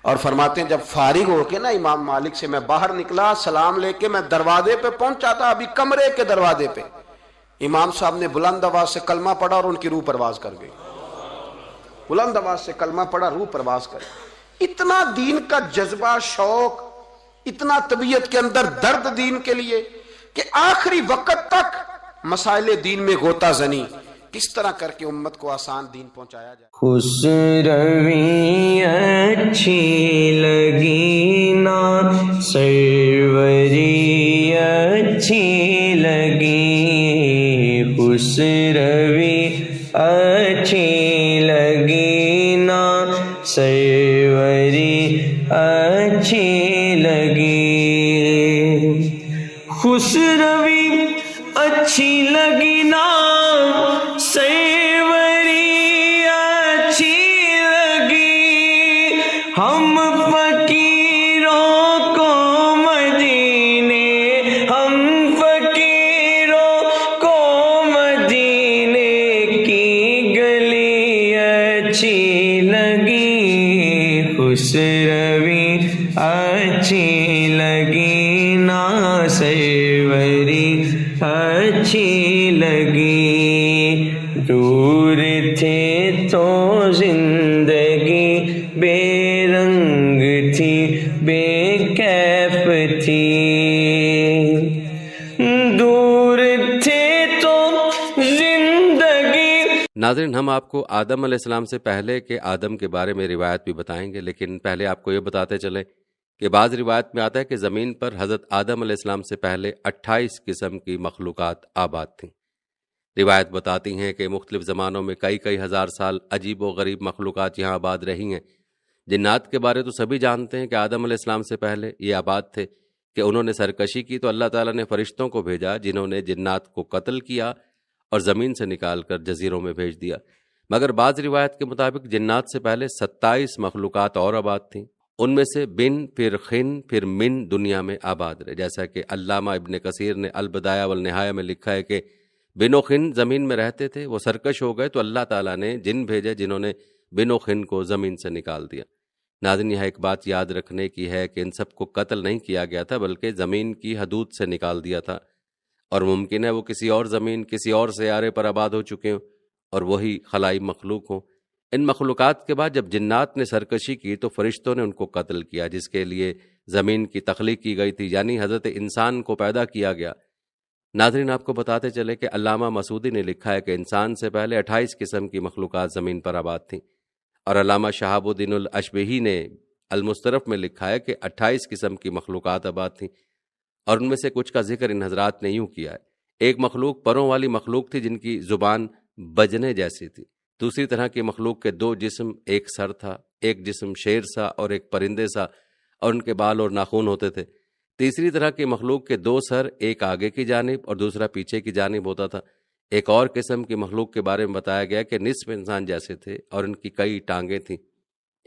S2: اور فرماتے ہیں جب فارغ ہو کے نا امام مالک سے میں باہر نکلا، سلام لے کے میں دروازے پہ پہنچا تھا، ابھی کمرے کے دروازے پہ امام صاحب نے بلند آواز سے کلمہ پڑھا اور ان کی روح پرواز کر گئی، بلند آواز سے کلمہ پڑھا، روح پرواز کر گئی۔ اتنا دین کا جذبہ، شوق، اتنا طبیعت کے اندر درد دین کے لیے کہ آخری وقت تک مسائل دین میں غوطہ زنی، کس طرح کر کے امت کو آسان دین پہنچایا جائے۔
S3: خسروی اچھی لگی نا سروری اچھی لگی، خسروی اچھی لگی نا سروری اچھی لگی، خسروی اچھی لگی نا سیوری اچھی لگی، ہم فقیروں کو مدینے، ہم فقیروں کو مدینے کی گلی اچھی لگی، خسروی اچھی لگی نا سیوری اچھی لگی، دور تھے تو زندگی بے رنگ تھی، بے کیف تھی، دور تھے تو زندگی۔
S4: ناظرین ہم آپ کو آدم علیہ السلام سے پہلے کے آدم کے بارے میں روایت بھی بتائیں گے، لیکن پہلے آپ کو یہ بتاتے چلیں کہ بعض روایت میں آتا ہے کہ زمین پر حضرت آدم علیہ السلام سے پہلے 28 قسم کی مخلوقات آباد تھیں۔ روایت بتاتی ہیں کہ مختلف زمانوں میں کئی ہزار سال عجیب و غریب مخلوقات یہاں آباد رہی ہیں۔ جنات کے بارے تو سبھی جانتے ہیں کہ آدم علیہ السلام سے پہلے یہ آباد تھے، کہ انہوں نے سرکشی کی تو اللہ تعالیٰ نے فرشتوں کو بھیجا جنہوں نے جنات کو قتل کیا اور زمین سے نکال کر جزیروں میں بھیج دیا۔ مگر بعض روایت کے مطابق جنات سے پہلے 27 مخلوقات اور آباد تھیں، ان میں سے بن، پھر خن، پھر من دنیا میں آباد رہے، جیسا کہ علامہ ابن کثیر نے البدایہ والنہایہ میں لکھا ہے کہ بن و خن زمین میں رہتے تھے، وہ سرکش ہو گئے تو اللہ تعالیٰ نے جن بھیجے جنہوں نے بن و خن کو زمین سے نکال دیا۔ ناظرین، یہاں ایک بات یاد رکھنے کی ہے کہ ان سب کو قتل نہیں کیا گیا تھا، بلکہ زمین کی حدود سے نکال دیا تھا، اور ممکن ہے وہ کسی اور زمین، کسی اور سیارے پر آباد ہو چکے ہوں اور وہی خلائی مخلوق ہوں۔ ان مخلوقات کے بعد جب جنات نے سرکشی کی تو فرشتوں نے ان کو قتل کیا، جس کے لیے زمین کی تخلیق کی گئی تھی، یعنی حضرت انسان کو پیدا کیا گیا۔ ناظرین، آپ کو بتاتے چلے کہ علامہ مسعودی نے لکھا ہے کہ انسان سے پہلے 28 قسم کی مخلوقات زمین پر آباد تھیں، اور علامہ شہاب الدین الاشبہی نے المسترف میں لکھا ہے کہ 28 قسم کی مخلوقات آباد تھیں، اور ان میں سے کچھ کا ذکر ان حضرات نے یوں کیا ہے۔ ایک مخلوق پروں والی مخلوق تھی جن کی زبان بجنے جیسی تھی، دوسری طرح کی مخلوق کے 2 جسم، ایک سر تھا، ایک جسم شیر سا اور ایک پرندے سا، اور ان کے بال اور ناخن ہوتے تھے۔ تیسری طرح کی مخلوق کے 2 سر، ایک آگے کی جانب اور دوسرا پیچھے کی جانب ہوتا تھا۔ ایک اور قسم کی مخلوق کے بارے میں بتایا گیا کہ نصف انسان جیسے تھے اور ان کی کئی ٹانگیں تھیں۔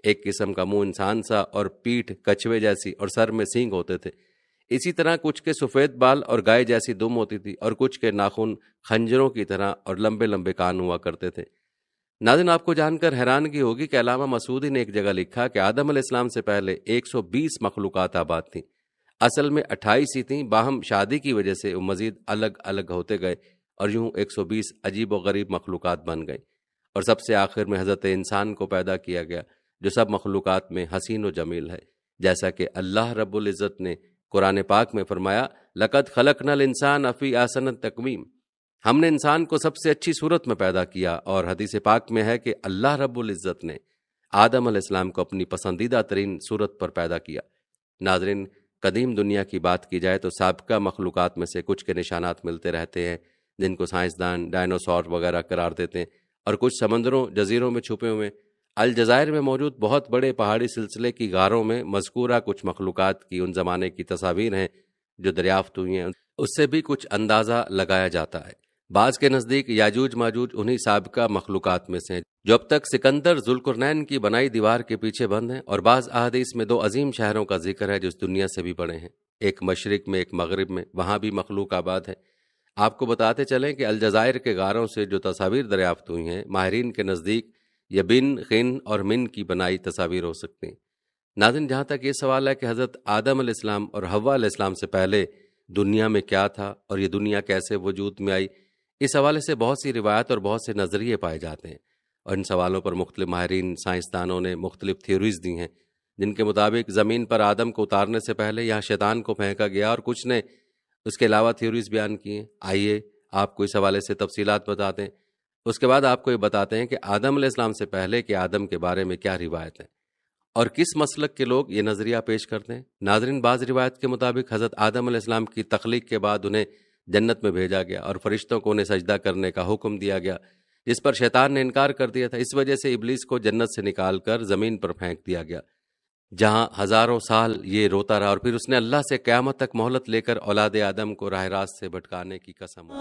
S4: ایک قسم کا منہ انسان سا اور پیٹھ کچھوے جیسی اور سر میں سینگ ہوتے تھے۔ اسی طرح کچھ کے سفید بال اور گائے جیسی دم ہوتی تھی، اور کچھ کے ناخن خنجروں کی طرح اور لمبے لمبے کان ہوا کرتے تھے۔ ناظرین، آپ کو جان کر حیرانگی ہوگی کہ علامہ مسعودی نے ایک جگہ لکھا کہ آدم علیہ السلام سے پہلے 120 مخلوقات آباد تھیں۔ اصل میں 28 ہی تھیں، باہم شادی کی وجہ سے وہ مزید الگ الگ ہوتے گئے اور یوں 120 عجیب و غریب مخلوقات بن گئیں، اور سب سے آخر میں حضرت انسان کو پیدا کیا گیا جو سب مخلوقات میں حسین و جمیل ہے، جیسا کہ اللہ رب العزت نے قرآن پاک میں فرمایا، لَقَدْ خَلَقْنَا الْإِنسَانَ فِي أَحْسَنِ تَقْوِيمٍ، ہم نے انسان کو سب سے اچھی صورت میں پیدا کیا۔ اور حدیث پاک میں ہے کہ اللہ رب العزت نے آدم علیہ السلام کو اپنی پسندیدہ ترین صورت پر پیدا کیا۔ ناظرین، قدیم دنیا کی بات کی جائے تو سابقہ مخلوقات میں سے کچھ کے نشانات ملتے رہتے ہیں، جن کو سائنسدان ڈائنوسور وغیرہ قرار دیتے ہیں، اور کچھ سمندروں، جزیروں میں چھپے ہوئے۔ الجزائر میں موجود بہت بڑے پہاڑی سلسلے کی غاروں میں مذکورہ کچھ مخلوقات کی ان زمانے کی تصاویر ہیں جو دریافت ہوئی ہیں، اس سے بھی کچھ اندازہ لگایا جاتا ہے۔ بعض کے نزدیک یاجوج ماجوج انہی سابقہ مخلوقات میں سے ہیں جو اب تک سکندر ذوالقرنین کی بنائی دیوار کے پیچھے بند ہیں، اور بعض احادیث میں 2 عظیم شہروں کا ذکر ہے جو اس دنیا سے بھی بڑے ہیں، ایک مشرق میں ایک مغرب میں، وہاں بھی مخلوق آباد ہے۔ آپ کو بتاتے چلیں کہ الجزائر کے غاروں سے جو تصاویر دریافت ہوئی ہیں، ماہرین کے نزدیک یہ بن، خن اور من کی بنائی تصاویر ہو سکتی ہیں۔ ناظرین، جہاں تک یہ سوال ہے کہ حضرت آدم علیہ السلام اور حوا علیہ السلام سے پہلے دنیا میں کیا تھا اور یہ دنیا کیسے وجود میں آئی، اس حوالے سے بہت سی روایت اور بہت سے نظریے پائے جاتے ہیں، اور ان سوالوں پر مختلف ماہرین سائنسدانوں نے مختلف تھیوریز دی ہیں، جن کے مطابق زمین پر آدم کو اتارنے سے پہلے یہاں شیطان کو پھینکا گیا، اور کچھ نے اس کے علاوہ تھیوریز بیان کی ہیں۔ آئیے آپ کو اس حوالے سے تفصیلات بتاتے ہیں۔ اس کے بعد آپ کو یہ بتاتے ہیں کہ آدم علیہ السلام سے پہلے کے آدم کے بارے میں کیا روایت ہے اور کس مسلک کے لوگ یہ نظریہ پیش کرتے ہیں۔ ناظرین، بعض روایت کے مطابق حضرت آدم علیہ السلام کی تخلیق کے بعد انہیں جنت میں بھیجا گیا اور فرشتوں کو انہیں سجدہ کرنے کا حکم دیا گیا، جس پر شیطان نے انکار کر دیا تھا۔ اس وجہ سے ابلیس کو جنت سے نکال کر زمین پر پھینک دیا گیا، جہاں ہزاروں سال یہ روتا رہا، اور پھر اس نے اللہ سے قیامت تک مہلت لے کر اولاد آدم کو راہ راست سے بھٹکانے کی قسم